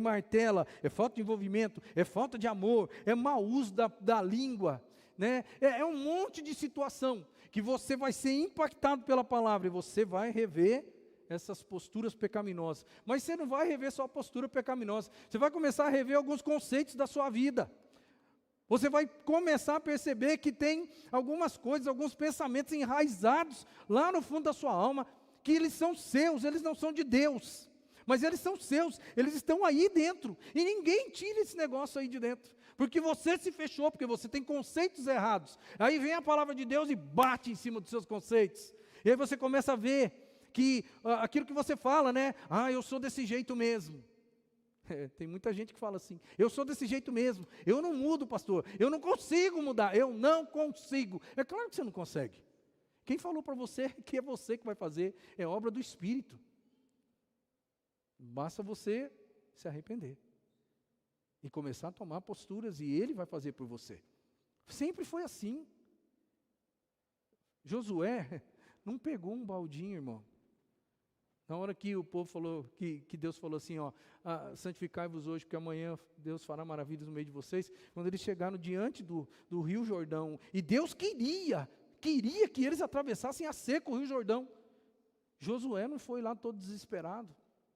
É falta de envolvimento, é falta de amor, é mau uso da língua. Né? É um monte de situação que você vai ser impactado pela palavra e você vai rever essas posturas pecaminosas. Mas você não vai rever só a postura pecaminosa. Você vai começar a rever alguns conceitos da sua vida. Você vai começar a perceber que tem algumas coisas, alguns pensamentos enraizados lá no fundo da sua alma, que eles são seus, eles não são de Deus. Mas eles são seus, eles estão aí dentro. E ninguém tira esse negócio aí de dentro. Porque você se fechou, porque você tem conceitos errados. Aí vem a palavra de Deus e bate em cima dos seus conceitos. E aí você começa a ver que aquilo que você fala, né? Eu sou desse jeito mesmo. Tem muita gente que fala assim, eu sou desse jeito mesmo. Eu não mudo, pastor. Eu não consigo mudar. Eu não consigo. É claro que você não consegue. Quem falou para você que é você que vai fazer? É obra do Espírito. Basta você se arrepender e começar a tomar posturas, e Ele vai fazer por você. Sempre foi assim. Josué não pegou um baldinho, irmão. Na hora que o povo falou, que Deus falou assim, santificai-vos hoje, porque amanhã Deus fará maravilhas no meio de vocês. Quando eles chegaram diante do Rio Jordão, e Deus queria que eles atravessassem a seco o Rio Jordão. Josué não foi lá todo desesperado,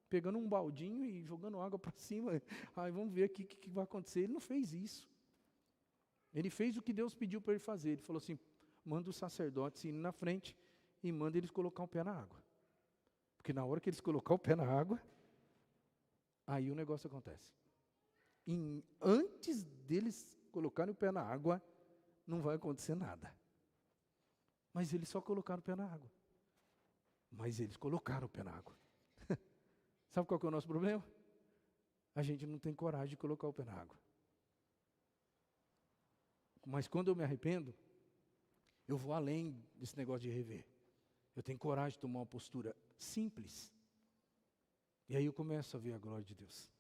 pegando um baldinho e jogando água para cima. Vamos ver aqui o que vai acontecer. Ele não fez isso. Ele fez o que Deus pediu para ele fazer. Ele falou assim, manda os sacerdotes irem na frente e manda eles colocar o pé na água. Porque na hora que eles colocar o pé na água, aí o negócio acontece. Antes deles colocarem o pé na água, não vai acontecer nada. Mas eles só colocaram o pé na água. Mas eles colocaram o pé na água. Sabe qual que é o nosso problema? A gente não tem coragem de colocar o pé na água. Mas quando eu me arrependo, eu vou além desse negócio de rever. Eu tenho coragem de tomar uma postura simples. E aí eu começo a ver a glória de Deus.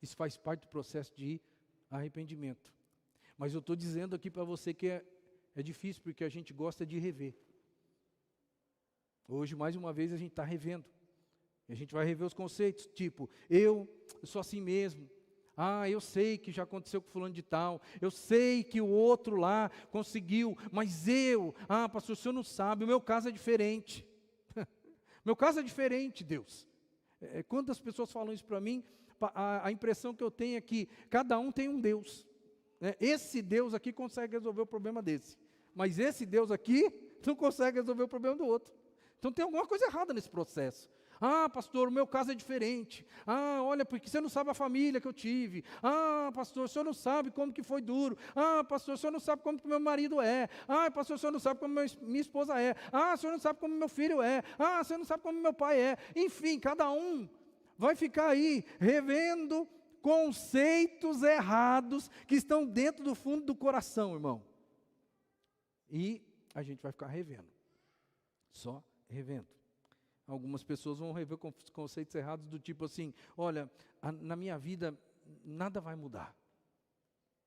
Isso faz parte do processo de arrependimento. Mas eu estou dizendo aqui para você que é difícil, porque a gente gosta de rever. Hoje, mais uma vez, a gente está revendo. E a gente vai rever os conceitos, tipo, eu sou assim mesmo. Eu sei que já aconteceu com fulano de tal. Eu sei que o outro lá conseguiu, mas pastor, o senhor não sabe, o meu caso é diferente. Meu caso é diferente, Deus. Quando as pessoas falam isso para mim, a impressão que eu tenho é que cada um tem um Deus. Esse Deus aqui consegue resolver o problema desse. Mas esse Deus aqui não consegue resolver o problema do outro. Então tem alguma coisa errada nesse processo. Pastor, o meu caso é diferente. Olha, porque você não sabe a família que eu tive. Pastor, o senhor não sabe como que foi duro. Pastor, o senhor não sabe como que meu marido é. Pastor, o senhor não sabe como minha esposa é. O senhor não sabe como meu filho é. O senhor não sabe como meu pai é. Enfim, cada um vai ficar aí revendo conceitos errados que estão dentro do fundo do coração, irmão. E a gente vai ficar revendo. Só revendo. Algumas pessoas vão rever conceitos errados do tipo assim, olha, na minha vida nada vai mudar.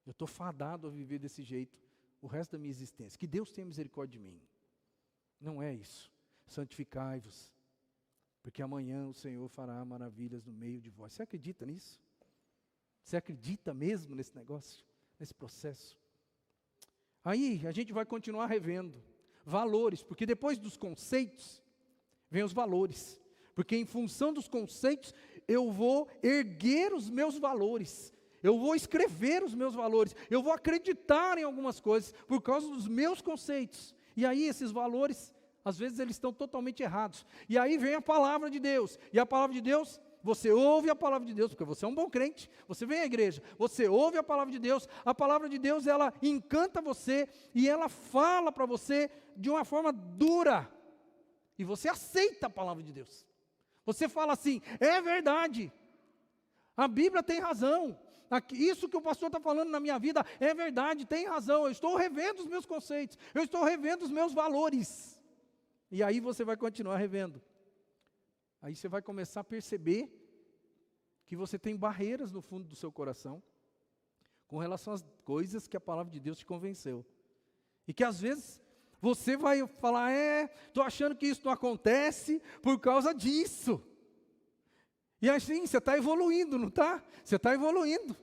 Eu estou fadado a viver desse jeito o resto da minha existência. Que Deus tenha misericórdia de mim. Não é isso. Santificai-vos, porque amanhã o Senhor fará maravilhas no meio de vós. Você acredita nisso? Você acredita mesmo nesse negócio, nesse processo? Aí a gente vai continuar revendo valores, porque depois dos conceitos vem os valores, porque em função dos conceitos, eu vou erguer os meus valores, eu vou escrever os meus valores, eu vou acreditar em algumas coisas, por causa dos meus conceitos, e aí esses valores, às vezes eles estão totalmente errados, e aí vem a palavra de Deus, e a palavra de Deus, você ouve a palavra de Deus, porque você é um bom crente, você vem à igreja, você ouve a palavra de Deus ela encanta você, e ela fala para você de uma forma dura, e você aceita a palavra de Deus. Você fala assim, é verdade. A Bíblia tem razão. Isso que o pastor está falando na minha vida é verdade, tem razão. Eu estou revendo os meus conceitos. Eu estou revendo os meus valores. E aí você vai continuar revendo. Aí você vai começar a perceber que você tem barreiras no fundo do seu coração com relação às coisas que a palavra de Deus te convenceu. E que às vezes você vai falar, estou achando que isso não acontece por causa disso. E assim, você está evoluindo, não está? Você está evoluindo.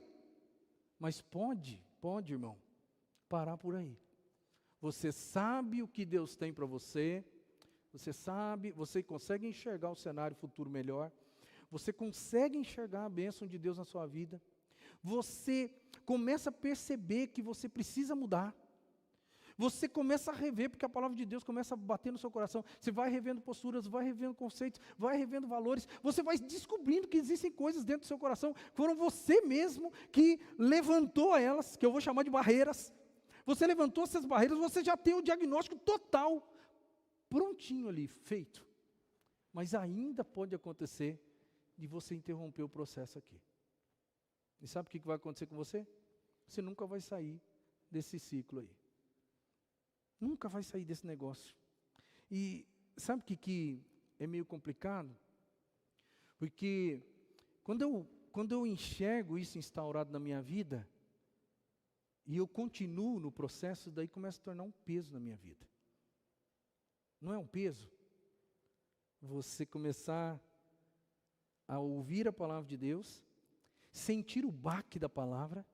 Mas pode, irmão, parar por aí. Você sabe o que Deus tem para você, Você sabe, você consegue enxergar o cenário futuro melhor. Você consegue enxergar a bênção de Deus na sua vida. Você começa a perceber que você precisa mudar. Você começa a rever, porque a palavra de Deus começa a bater no seu coração. Você vai revendo posturas, vai revendo conceitos, vai revendo valores. Você vai descobrindo que existem coisas dentro do seu coração. Foram você mesmo que levantou elas, que eu vou chamar de barreiras. Você levantou essas barreiras, você já tem o diagnóstico total, prontinho ali, feito. Mas ainda pode acontecer de você interromper o processo aqui. E sabe o que vai acontecer com você? Você nunca vai sair desse ciclo aí. Nunca vai sair desse negócio. E sabe o que é meio complicado? Porque quando eu enxergo isso instaurado na minha vida, e eu continuo no processo, daí começa a tornar um peso na minha vida. Não é um peso? Você começar a ouvir a palavra de Deus, sentir o baque da palavra,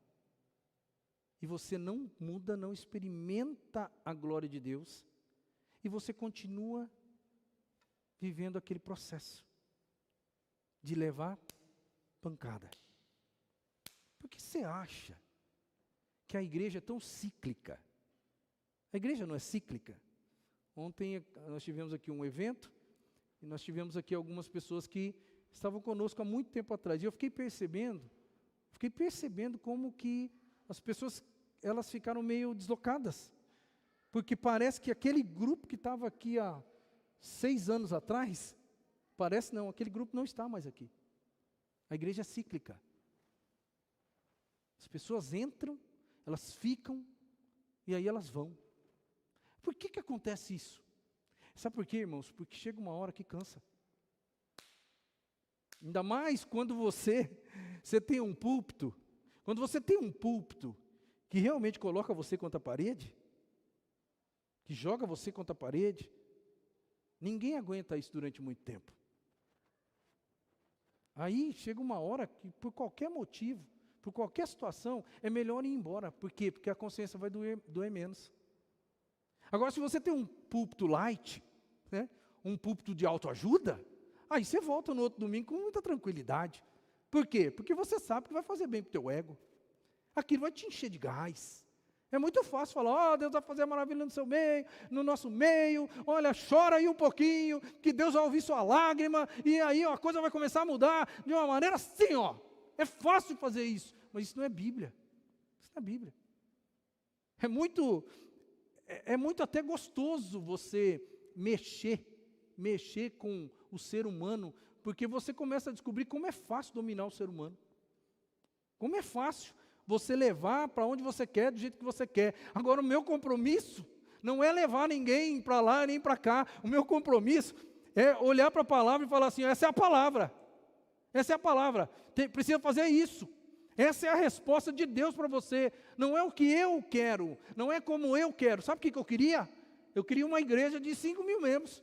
e você não muda, não experimenta a glória de Deus, e você continua vivendo aquele processo de levar pancada. Por que você acha que a igreja é tão cíclica? A igreja não é cíclica. Ontem nós tivemos aqui um evento, e nós tivemos aqui algumas pessoas que estavam conosco há muito tempo atrás, e eu fiquei percebendo como que as pessoas, elas ficaram meio deslocadas, porque parece que aquele grupo que estava aqui há 6 anos atrás, parece não, aquele grupo não está mais aqui. A igreja é cíclica. As pessoas entram, elas ficam, e aí elas vão. Por que acontece isso? Sabe por quê, irmãos? Porque chega uma hora que cansa. Ainda mais quando você tem um púlpito, quando você tem um púlpito que realmente coloca você contra a parede, que joga você contra a parede, ninguém aguenta isso durante muito tempo. Aí chega uma hora que, por qualquer motivo, por qualquer situação, é melhor ir embora. Por quê? Porque a consciência vai doer menos. Agora, se você tem um púlpito light, né, um púlpito de autoajuda, aí você volta no outro domingo com muita tranquilidade. Por quê? Porque você sabe que vai fazer bem para o teu ego. Aquilo vai te encher de gás. É muito fácil falar, Deus vai fazer maravilha no seu meio, no nosso meio, olha, chora aí um pouquinho, que Deus vai ouvir sua lágrima, e aí a coisa vai começar a mudar de uma maneira assim, É fácil fazer isso, mas isso não é Bíblia. Isso não é Bíblia. É muito até gostoso você mexer com o ser humano, porque você começa a descobrir como é fácil dominar o ser humano. Como é fácil você levar para onde você quer, do jeito que você quer. Agora, o meu compromisso não é levar ninguém para lá nem para cá. O meu compromisso é olhar para a palavra e falar assim, essa é a palavra. Essa é a palavra. Precisa fazer isso. Essa é a resposta de Deus para você. Não é o que eu quero, não é como eu quero. Sabe o que eu queria? Eu queria uma igreja de 5.000 membros,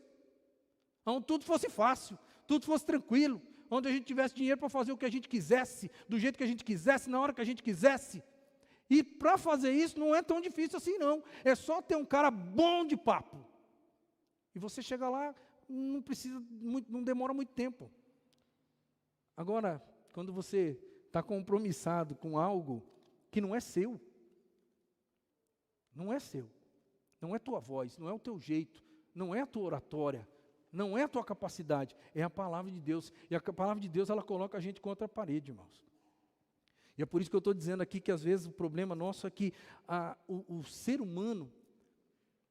onde tudo fosse fácil, tudo fosse tranquilo, onde a gente tivesse dinheiro para fazer o que a gente quisesse, do jeito que a gente quisesse, na hora que a gente quisesse. E para fazer isso não é tão difícil assim não, é só ter um cara bom de papo. E você chega lá, não precisa muito, não demora muito tempo. Agora, quando você está compromissado com algo que não é seu, não é seu, não é tua voz, não é o teu jeito, não é a tua oratória, não é a tua capacidade, é a palavra de Deus. E a palavra de Deus, ela coloca a gente contra a parede, irmãos. E é por isso que eu estou dizendo aqui que às vezes o problema nosso é que o ser humano,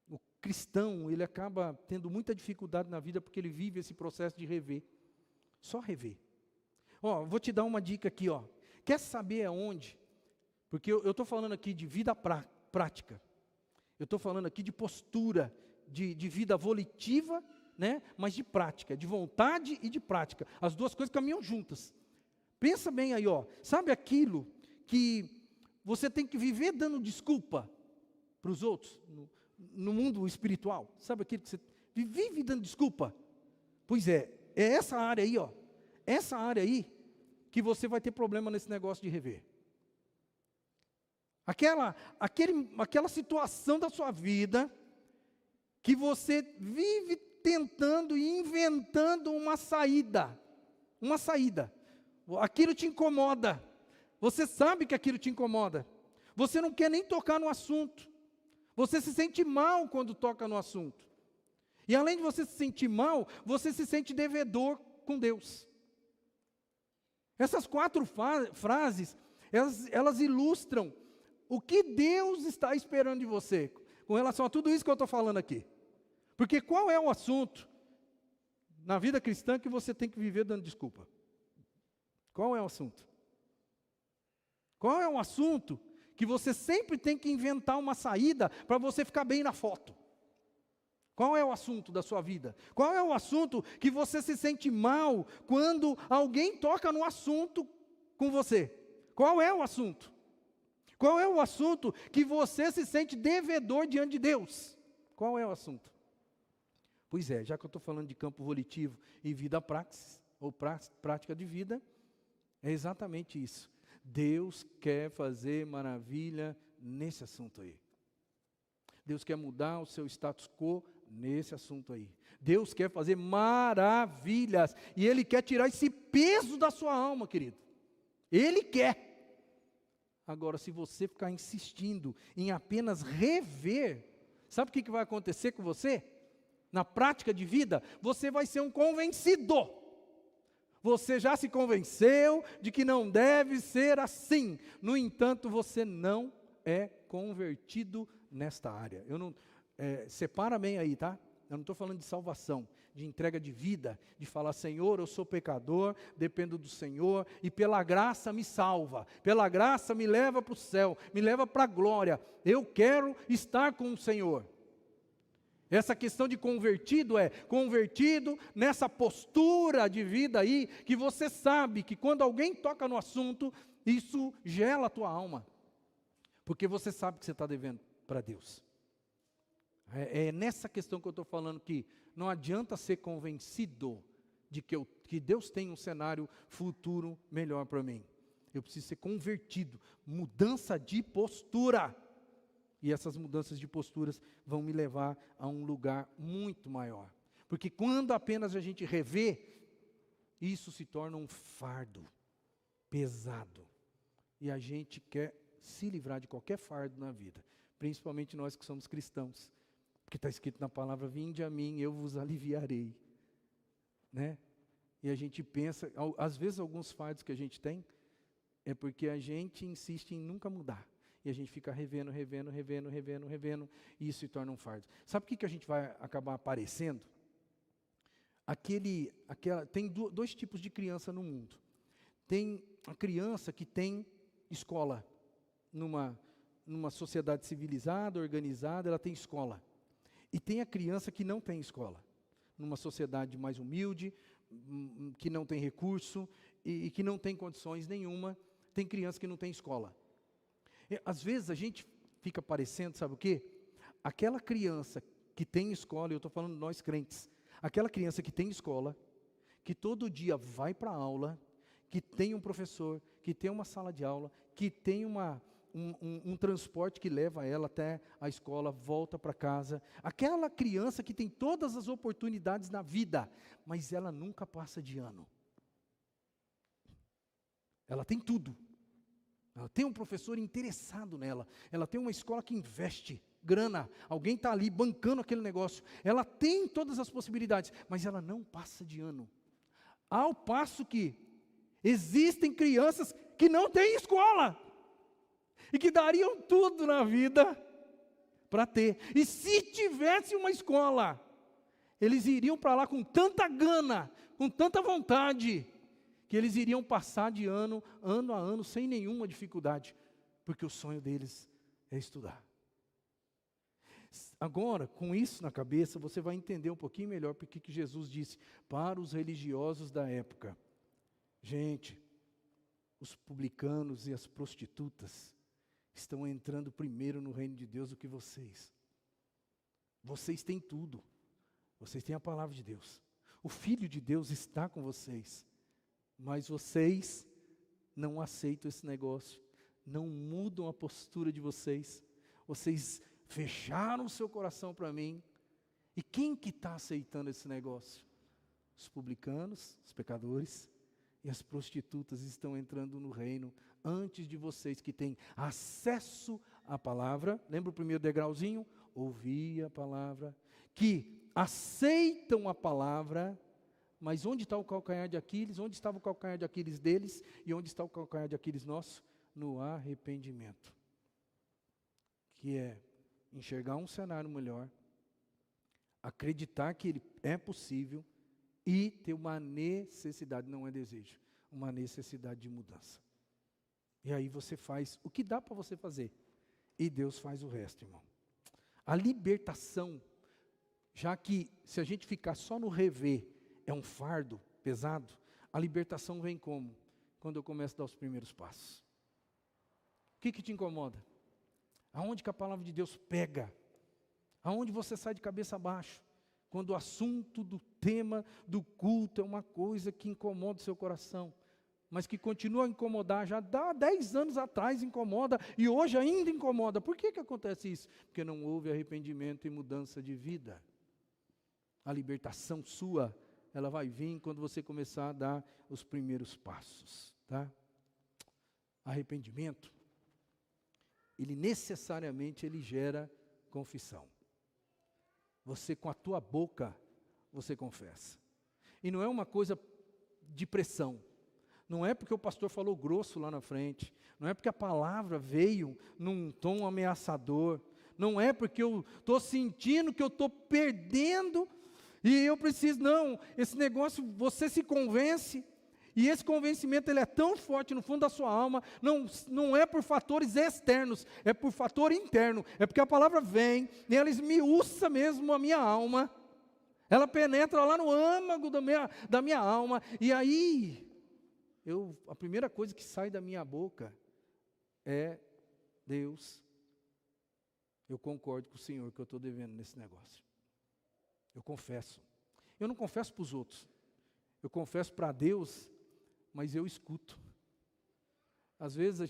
o cristão, ele acaba tendo muita dificuldade na vida porque ele vive esse processo de rever. Só rever. Vou te dar uma dica aqui, Quer saber aonde? Porque eu estou falando aqui de vida prática. Eu estou falando aqui de postura, de vida volitiva, né? Mas de prática, de vontade e de prática. As duas coisas caminham juntas. Pensa bem aí, sabe aquilo que você tem que viver dando desculpa para os outros, no mundo espiritual? Sabe aquilo que você vive dando desculpa? Pois é essa área aí, essa área aí, que você vai ter problema nesse negócio de rever. Aquela situação da sua vida, que você vive tentando e inventando uma saída. Uma saída. Aquilo te incomoda. Você sabe que aquilo te incomoda. Você não quer nem tocar no assunto. Você se sente mal quando toca no assunto. E além de você se sentir mal, você se sente devedor com Deus. Essas 4 frases, elas ilustram o que Deus está esperando de você, com relação a tudo isso que eu estou falando aqui. Porque qual é o assunto na vida cristã que você tem que viver dando desculpa? Qual é o assunto? Qual é o assunto que você sempre tem que inventar uma saída para você ficar bem na foto? Qual é o assunto da sua vida? Qual é o assunto que você se sente mal quando alguém toca no assunto com você? Qual é o assunto? Qual é o assunto que você se sente devedor diante de Deus? Qual é o assunto? Pois é, já que eu estou falando de campo volitivo e vida praxis, ou prática de vida, é exatamente isso. Deus quer fazer maravilha nesse assunto aí. Deus quer mudar o seu status quo nesse assunto aí. Deus quer fazer maravilhas. E Ele quer tirar esse peso da sua alma, querido. Ele quer. Agora, se você ficar insistindo em apenas rever, sabe o que vai acontecer com você? Na prática de vida, você vai ser um convencido. Você já se convenceu de que não deve ser assim. No entanto, você não é convertido nesta área. Separa bem aí, tá? Eu não estou falando de salvação, de entrega de vida, de falar, Senhor, eu sou pecador, dependo do Senhor, e pela graça me salva, pela graça me leva para o céu, me leva para a glória, eu quero estar com o Senhor. Essa questão de convertido é convertido nessa postura de vida aí, que você sabe que quando alguém toca no assunto, isso gela a tua alma, porque você sabe que você está devendo para Deus. É nessa questão que eu estou falando que não adianta ser convencido de que Deus tem um cenário futuro melhor para mim. Eu preciso ser convertido, mudança de postura. E essas mudanças de posturas vão me levar a um lugar muito maior. Porque quando apenas a gente revê, isso se torna um fardo pesado. E a gente quer se livrar de qualquer fardo na vida. Principalmente nós que somos cristãos. Porque está escrito na palavra, vinde a mim, eu vos aliviarei. Né? E a gente pensa, às vezes alguns fardos que a gente tem, é porque a gente insiste em nunca mudar. E a gente fica revendo, e isso se torna um fardo. Sabe o que a gente vai acabar aparecendo? Tem 2 tipos de criança no mundo. Tem a criança que tem escola. Numa sociedade civilizada, organizada, ela tem escola. E tem a criança que não tem escola. Numa sociedade mais humilde, que não tem recurso e que não tem condições nenhuma, tem criança que não tem escola. Às vezes a gente fica parecendo, sabe o quê? Aquela criança que tem escola, e eu estou falando nós crentes, aquela criança que tem escola, que todo dia vai para a aula, que tem um professor, que tem uma sala de aula, que tem um transporte que leva ela até a escola, volta para casa. Aquela criança que tem todas as oportunidades na vida, mas ela nunca passa de ano. Ela tem tudo. Ela tem um professor interessado nela. Ela tem uma escola que investe grana. Alguém está ali bancando aquele negócio. Ela tem todas as possibilidades, mas ela não passa de ano. Ao passo que existem crianças que não têm escola. E que dariam tudo na vida para ter. E se tivesse uma escola, eles iriam para lá com tanta gana, com tanta vontade, que eles iriam passar de ano a ano, sem nenhuma dificuldade, porque o sonho deles é estudar. Agora, com isso na cabeça, você vai entender um pouquinho melhor porque que Jesus disse para os religiosos da época: gente, os publicanos e as prostitutas estão entrando primeiro no reino de Deus do que vocês. Vocês têm tudo. Vocês têm a palavra de Deus. O Filho de Deus está com vocês. Mas vocês não aceitam esse negócio. Não mudam a postura de vocês. Vocês fecharam o seu coração para mim. E quem que está aceitando esse negócio? Os publicanos, os pecadores e as prostitutas estão entrando no reino antes de vocês que têm acesso à palavra. Lembra o primeiro degrauzinho? Ouvir a palavra. Que aceitam a palavra, mas onde está o calcanhar de Aquiles? Onde estava o calcanhar de Aquiles deles? E onde está o calcanhar de Aquiles nosso? No arrependimento. Que é enxergar um cenário melhor, acreditar que ele é possível e ter uma necessidade, não é desejo, uma necessidade de mudança. E aí você faz o que dá para você fazer. E Deus faz o resto, irmão. A libertação, já que se a gente ficar só no rever, é um fardo pesado, a libertação vem como? Quando eu começo a dar os primeiros passos. O que te incomoda? Aonde que a palavra de Deus pega? Aonde você sai de cabeça abaixo? Quando o assunto do tema do culto é uma coisa que incomoda o seu coração, mas que continua a incomodar, já dá 10 anos atrás incomoda, e hoje ainda incomoda. Por que acontece isso? Porque não houve arrependimento e mudança de vida. A libertação sua, ela vai vir quando você começar a dar os primeiros passos, tá? Arrependimento, ele necessariamente gera confissão. Você com a tua boca, você confessa. E não é uma coisa de pressão. Não é porque o pastor falou grosso lá na frente. Não é porque a palavra veio num tom ameaçador. Não é porque eu estou sentindo que eu estou perdendo e eu preciso. Não, esse negócio, você se convence. E esse convencimento ele é tão forte no fundo da sua alma, não é por fatores externos, é por fator interno. É porque a palavra vem, e ela esmiuça mesmo a minha alma, ela penetra lá no âmago da minha alma, e aí, a primeira coisa que sai da minha boca é: Deus, eu concordo com o Senhor que eu estou devendo nesse negócio. Eu confesso. Eu não confesso para os outros, eu confesso para Deus, mas eu escuto. Às vezes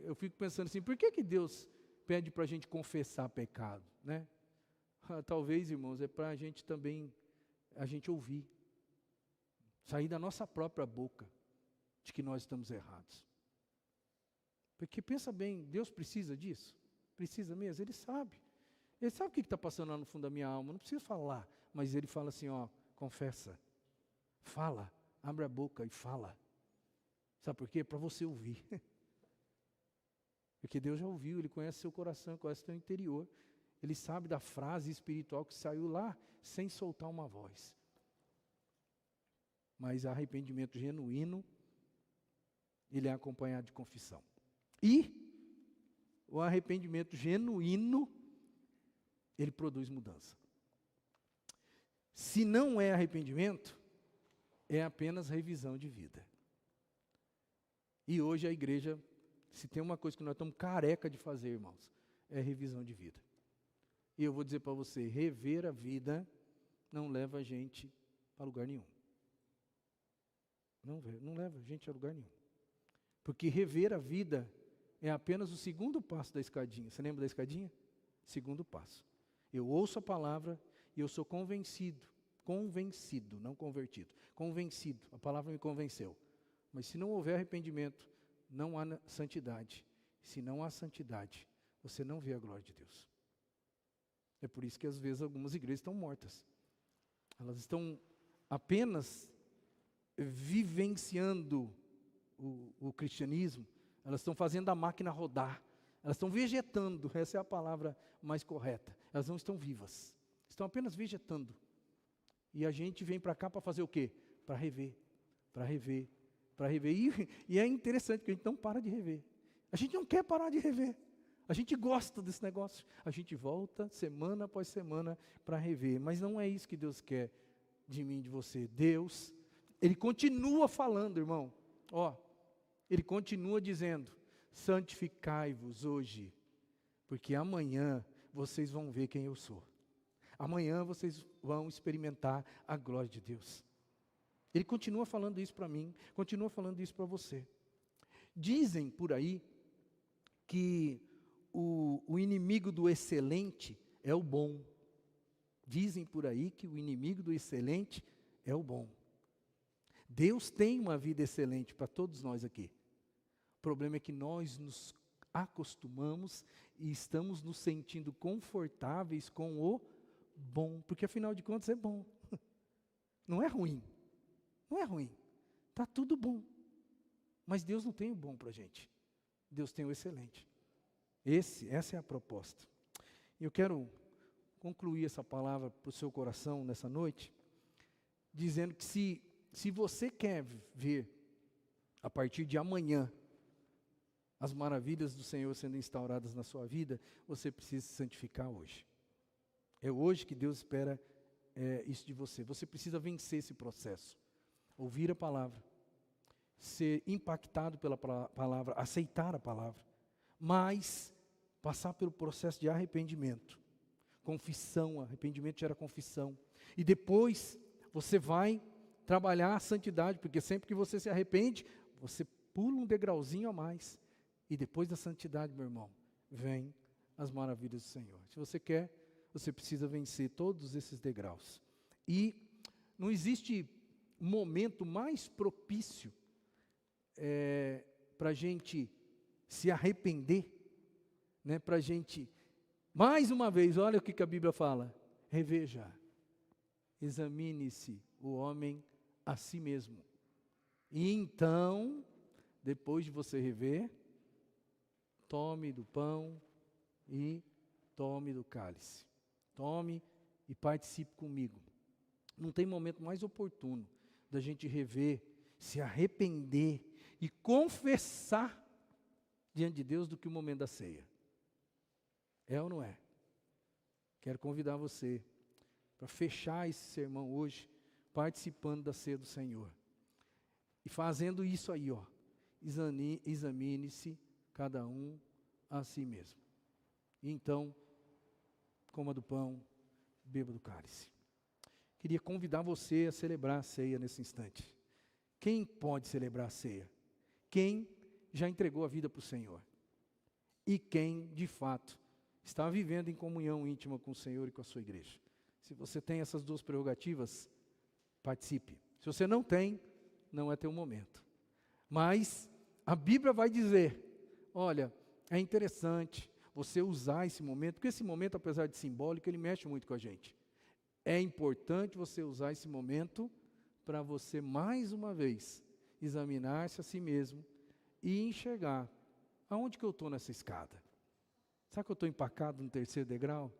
eu fico pensando assim, por que Deus pede para a gente confessar pecado, né? Talvez, irmãos, é para a gente também, a gente ouvir, sair da nossa própria boca, de que nós estamos errados. Porque pensa bem, Deus precisa disso? Precisa mesmo? Ele sabe o que está passando lá no fundo da minha alma, não precisa falar, mas Ele fala assim, confessa, fala, abre a boca e fala. Sabe por quê? Para você ouvir. Porque Deus já ouviu, Ele conhece seu coração, conhece seu interior. Ele sabe da frase espiritual que saiu lá, sem soltar uma voz. Mas arrependimento genuíno, ele é acompanhado de confissão. E o arrependimento genuíno, ele produz mudança. Se não é arrependimento, é apenas revisão de vida. E hoje a igreja, se tem uma coisa que nós estamos careca de fazer, irmãos, é revisão de vida. E eu vou dizer para você, rever a vida não leva a gente para lugar nenhum. Não leva a gente a lugar nenhum. Porque rever a vida é apenas o segundo passo da escadinha. Você lembra da escadinha? Segundo passo. Eu ouço a palavra e eu sou convencido, não convertido, convencido, a palavra me convenceu. Mas se não houver arrependimento, não há santidade. Se não há santidade, você não vê a glória de Deus. É por isso que às vezes algumas igrejas estão mortas. Elas estão apenas vivenciando o cristianismo, elas estão fazendo a máquina rodar, elas estão vegetando, essa é a palavra mais correta. Elas não estão vivas, estão apenas vegetando. E a gente vem para cá para fazer o quê? Para rever. E é interessante que a gente não para de rever. A gente não quer parar de rever. A gente gosta desse negócio. A gente volta semana após semana para rever. Mas não é isso que Deus quer de mim, de você. Deus, Ele continua falando, irmão. Ele continua dizendo, santificai-vos hoje, porque amanhã vocês vão ver quem eu sou. Amanhã vocês vão experimentar a glória de Deus. Ele continua falando isso para mim, continua falando isso para você. Dizem por aí que o inimigo do excelente é o bom. Dizem por aí que o inimigo do excelente é o bom. Deus tem uma vida excelente para todos nós aqui. O problema é que nós nos acostumamos e estamos nos sentindo confortáveis com o bom, porque afinal de contas é bom. Não é ruim. Não é ruim. Está tudo bom. Mas Deus não tem o bom para a gente. Deus tem o excelente. Essa é a proposta. Eu quero concluir essa palavra para o seu coração nessa noite, dizendo que se você quer ver, a partir de amanhã, as maravilhas do Senhor sendo instauradas na sua vida, você precisa se santificar hoje. É hoje que Deus espera isso de você. Você precisa vencer esse processo. Ouvir a palavra, ser impactado pela palavra, aceitar a palavra, mas passar pelo processo de arrependimento. Confissão, arrependimento gera confissão. E depois você vai trabalhar a santidade, porque sempre que você se arrepende, você pula um degrauzinho a mais. E depois da santidade, meu irmão, vem as maravilhas do Senhor. Se você quer, você precisa vencer todos esses degraus. E não existe momento mais propício para a gente se arrepender, né? Para a gente, mais uma vez, olha o que a Bíblia fala: reveja, examine-se o homem a si mesmo. E então, depois de você rever, tome do pão e tome do cálice. Tome e participe comigo. Não tem momento mais oportuno da gente rever, se arrepender e confessar diante de Deus do que o momento da ceia. É ou não é? Quero convidar você para fechar esse sermão hoje, participando da ceia do Senhor. E fazendo isso aí, ó, examine-se cada um a si mesmo. E então, coma do pão, beba do cálice. Queria convidar você a celebrar a ceia nesse instante. Quem pode celebrar a ceia? Quem já entregou a vida para o Senhor. E quem, de fato, está vivendo em comunhão íntima com o Senhor e com a sua igreja. Se você tem essas duas prerrogativas, participe. Se você não tem, não é teu momento. Mas a Bíblia vai dizer, olha, é interessante você usar esse momento, porque esse momento, apesar de simbólico, ele mexe muito com a gente. É importante você usar esse momento para você, mais uma vez, examinar-se a si mesmo e enxergar aonde que eu estou nessa escada. Será que eu estou empacado no terceiro degrau?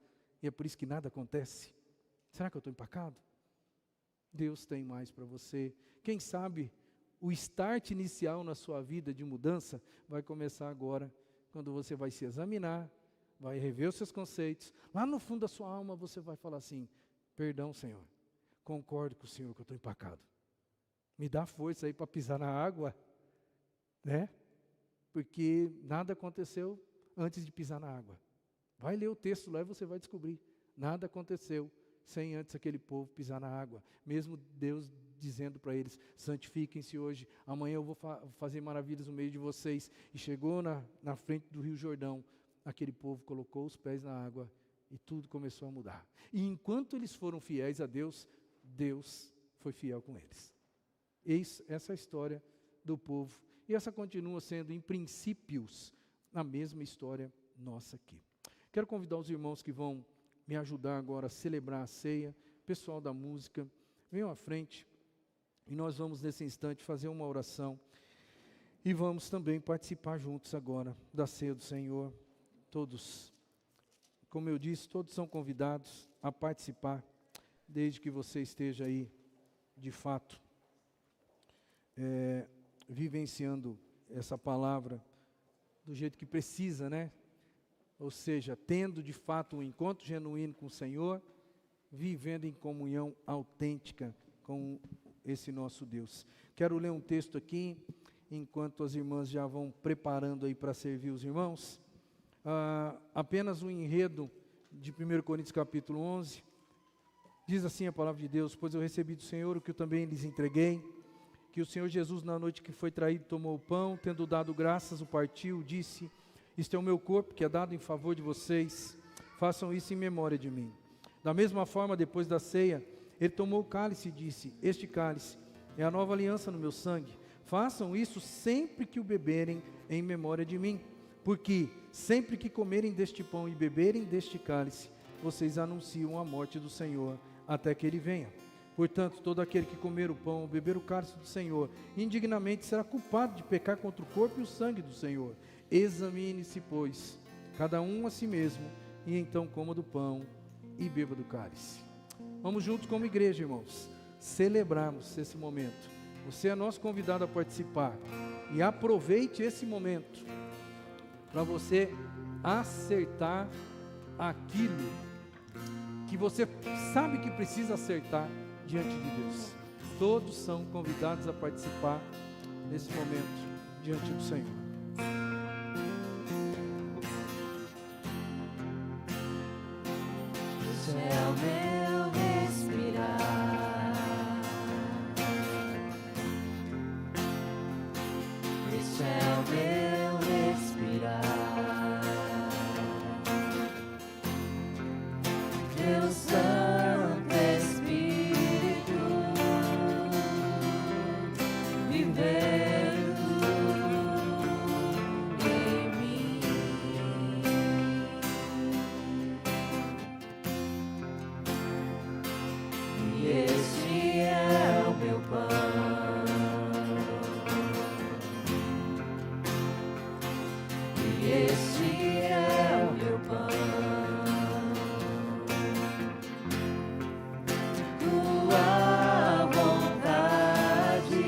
E é por isso que nada acontece? Será que eu estou empacado? Deus tem mais para você. Quem sabe o start inicial na sua vida de mudança vai começar agora, quando você vai se examinar, vai rever os seus conceitos. Lá no fundo da sua alma você vai falar assim: perdão, Senhor, concordo com o Senhor que eu estou empacado. Me dá força aí para pisar na água, né? Porque nada aconteceu antes de pisar na água. Vai ler o texto lá e você vai descobrir. Nada aconteceu sem antes aquele povo pisar na água. Mesmo Deus dizendo para eles: santifiquem-se hoje, amanhã eu vou fazer maravilhas no meio de vocês. E chegou na frente do Rio Jordão, aquele povo colocou os pés na água e tudo começou a mudar. E enquanto eles foram fiéis a Deus, Deus foi fiel com eles. Essa é a história do povo. E essa continua sendo, em princípios, a mesma história nossa aqui. Quero convidar os irmãos que vão me ajudar agora a celebrar a ceia. Pessoal da música, venham à frente. E nós vamos, nesse instante, fazer uma oração. E vamos também participar juntos agora da ceia do Senhor. Todos, como eu disse, todos são convidados a participar, desde que você esteja aí, de fato, vivenciando essa palavra do jeito que precisa, né? Ou seja, tendo de fato um encontro genuíno com o Senhor, vivendo em comunhão autêntica com esse nosso Deus. Quero ler um texto aqui, enquanto as irmãs já vão preparando aí para servir os irmãos. Apenas um enredo de 1 Coríntios capítulo 11, diz assim a palavra de Deus: pois eu recebi do Senhor o que eu também lhes entreguei, que o Senhor Jesus, na noite que foi traído, tomou o pão, tendo dado graças, o partiu, disse: isto é o meu corpo, que é dado em favor de vocês, façam isso em memória de mim. Da mesma forma, depois da ceia, ele tomou o cálice e disse: este cálice é a nova aliança no meu sangue. Façam isso sempre que o beberem em memória de mim. Porque sempre que comerem deste pão e beberem deste cálice, vocês anunciam a morte do Senhor até que ele venha. Portanto, todo aquele que comer o pão ou beber o cálice do Senhor indignamente será culpado de pecar contra o corpo e o sangue do Senhor. Examine-se, pois, cada um a si mesmo, e então coma do pão e beba do cálice. Vamos juntos como igreja, irmãos, celebrarmos esse momento. Você é nosso convidado a participar, e aproveite esse momento para você acertar aquilo que você sabe que precisa acertar diante de Deus. Todos são convidados a participar nesse momento diante do Senhor. Isso é o meu respirar. Isso é o meu respirar. Teu Santo Espírito vivendo em mim. E este é o meu pão. E este é o meu pão. Tua vontade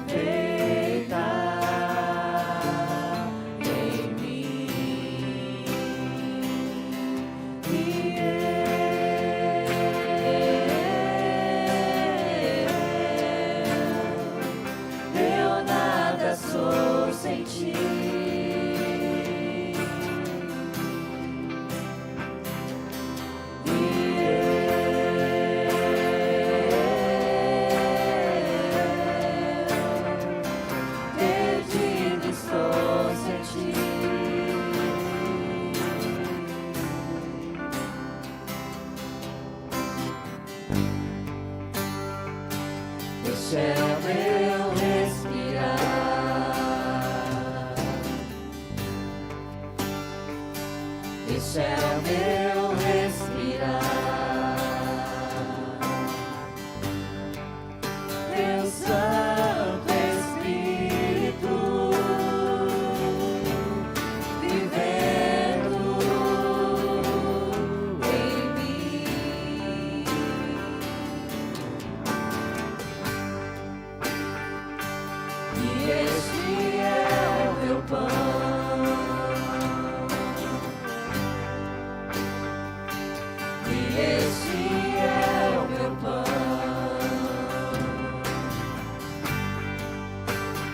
feita em mim. E eu nada sou sem ti. Perdido estou sem ti. Este é o meu respirar. Este é o meu respirar. Teu Santo Espírito vivendo em mim. E este é o meu pão. E este é o meu pão.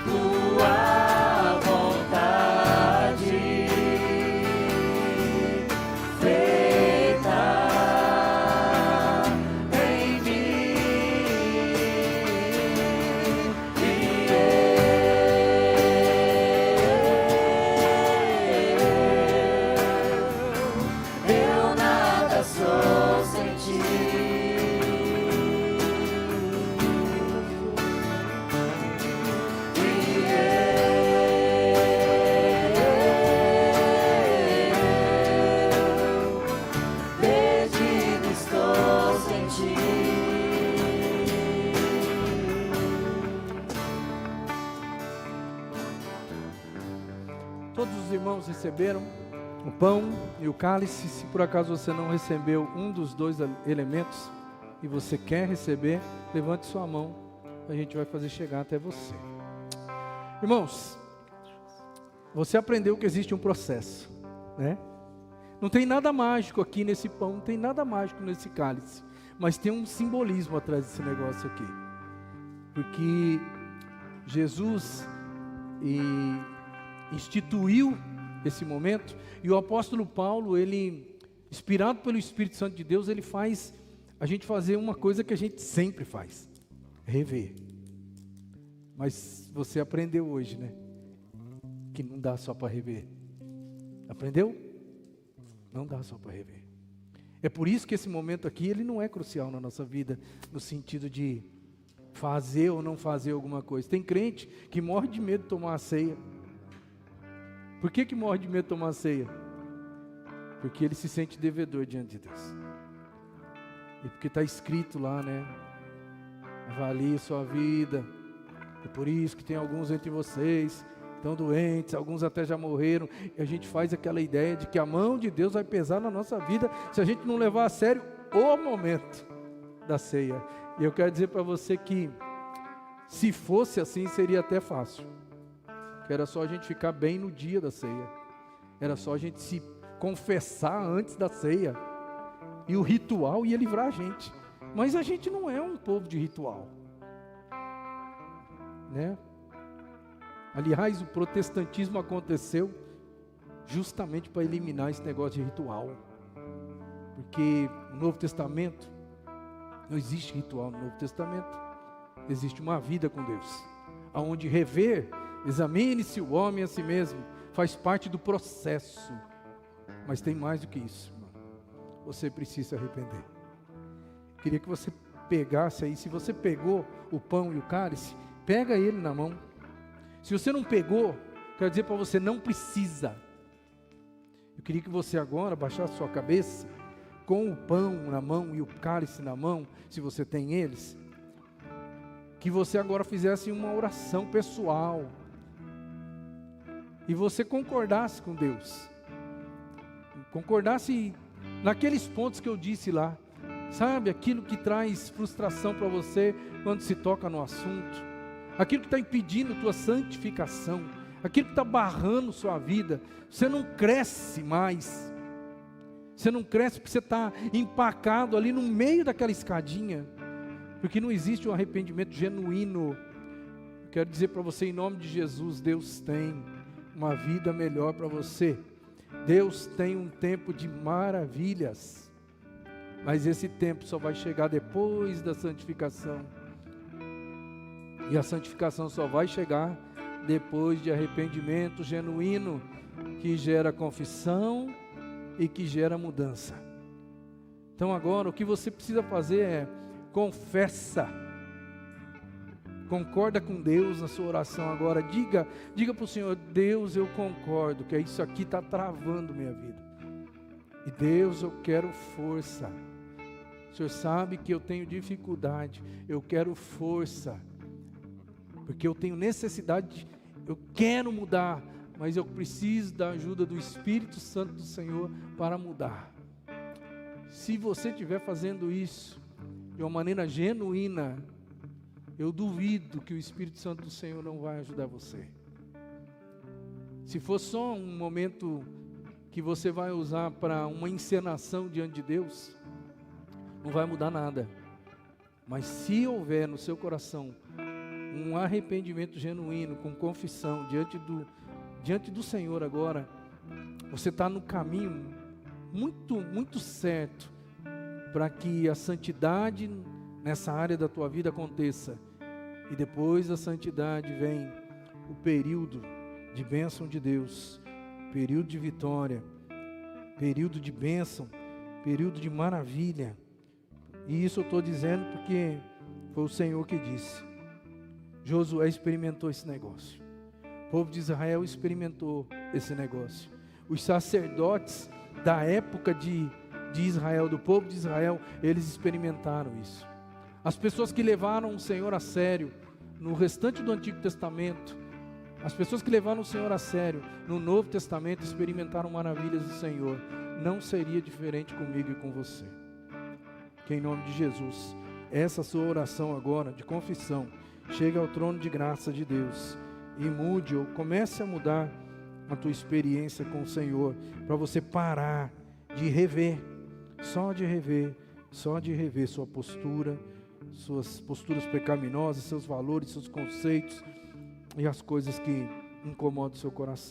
Tua vontade feita em mim. E eu nada sou sem ti. Perdido estou sem ti. Todos os irmãos receberam o pão e o cálice. Se por acaso você não recebeu um dos dois elementos e você quer receber, levante sua mão, a gente vai fazer chegar até você. Irmãos, você aprendeu que existe um processo, né? Não tem nada mágico aqui nesse pão, não tem nada mágico nesse cálice, mas tem um simbolismo atrás desse negócio aqui. Porque Jesus instituiu esse momento, e o apóstolo Paulo, ele, inspirado pelo Espírito Santo de Deus, ele faz a gente fazer uma coisa que a gente sempre faz: rever. Mas você aprendeu hoje, né? Que não dá só para rever. Aprendeu? Não dá só para rever. É por isso que esse momento aqui, ele não é crucial na nossa vida, no sentido de fazer ou não fazer alguma coisa. Tem crente que morre de medo de tomar a ceia. Por que morre de medo de tomar a ceia? Porque ele se sente devedor diante de Deus. E porque está escrito lá, né? Avalie sua vida. É por isso que tem alguns entre vocês estão doentes, alguns até já morreram, e a gente faz aquela ideia de que a mão de Deus vai pesar na nossa vida se a gente não levar a sério o momento da ceia. E eu quero dizer para você que se fosse assim seria até fácil, que era só a gente ficar bem no dia da ceia, era só a gente se confessar antes da ceia, e o ritual ia livrar a gente. Mas a gente não é um povo de ritual, né? Aliás, o protestantismo aconteceu justamente para eliminar esse negócio de ritual. Porque no Novo Testamento, não existe ritual no Novo Testamento. Existe uma vida com Deus, onde rever, examine-se o homem a si mesmo, faz parte do processo. Mas tem mais do que isso, irmão. Você precisa se arrepender. Queria que você pegasse aí, se você pegou o pão e o cálice, pega ele na mão. Se você não pegou, quero dizer para você, não precisa. Eu queria que você agora baixasse sua cabeça, com o pão na mão e o cálice na mão, se você tem eles, que você agora fizesse uma oração pessoal, e você concordasse com Deus, concordasse naqueles pontos que eu disse lá, sabe, aquilo que traz frustração para você, quando se toca no assunto, aquilo que está impedindo tua santificação, aquilo que está barrando sua vida, você não cresce mais, você não cresce porque você está empacado ali no meio daquela escadinha, porque não existe um arrependimento genuíno. Eu quero dizer para você, em nome de Jesus, Deus tem uma vida melhor para você, Deus tem um tempo de maravilhas, mas esse tempo só vai chegar depois da santificação. E a santificação só vai chegar depois de arrependimento genuíno, que gera confissão e que gera mudança. Então agora o que você precisa fazer é confessa. Concorda com Deus na sua oração agora. Diga para o Senhor: Deus, eu concordo que isso aqui está travando minha vida. E Deus, eu quero força. O Senhor sabe que eu tenho dificuldade. Eu quero força. Porque eu tenho necessidade, eu quero mudar, mas eu preciso da ajuda do Espírito Santo do Senhor para mudar. Se você estiver fazendo isso de uma maneira genuína, eu duvido que o Espírito Santo do Senhor não vai ajudar você. Se for só um momento que você vai usar para uma encenação diante de Deus, não vai mudar nada. Mas se houver no seu coração um arrependimento genuíno, com confissão, diante do Senhor agora, você está no caminho muito, muito certo, para que a santidade nessa área da tua vida aconteça, e depois da santidade vem o período de bênção de Deus, período de vitória, período de bênção, período de maravilha. E isso eu estou dizendo porque foi o Senhor que disse. Josué experimentou esse negócio, o povo de Israel experimentou esse negócio, os sacerdotes da época de Israel, do povo de Israel, eles experimentaram isso. As pessoas que levaram o Senhor a sério no restante do Antigo Testamento, as pessoas que levaram o Senhor a sério no Novo Testamento, experimentaram maravilhas do Senhor. Não seria diferente comigo e com você. Que em nome de Jesus, essa sua oração agora de confissão chegue ao trono de graça de Deus e mude, ou comece a mudar a tua experiência com o Senhor, para você parar de rever, só de rever sua postura, suas posturas pecaminosas, seus valores, seus conceitos e as coisas que incomodam o seu coração.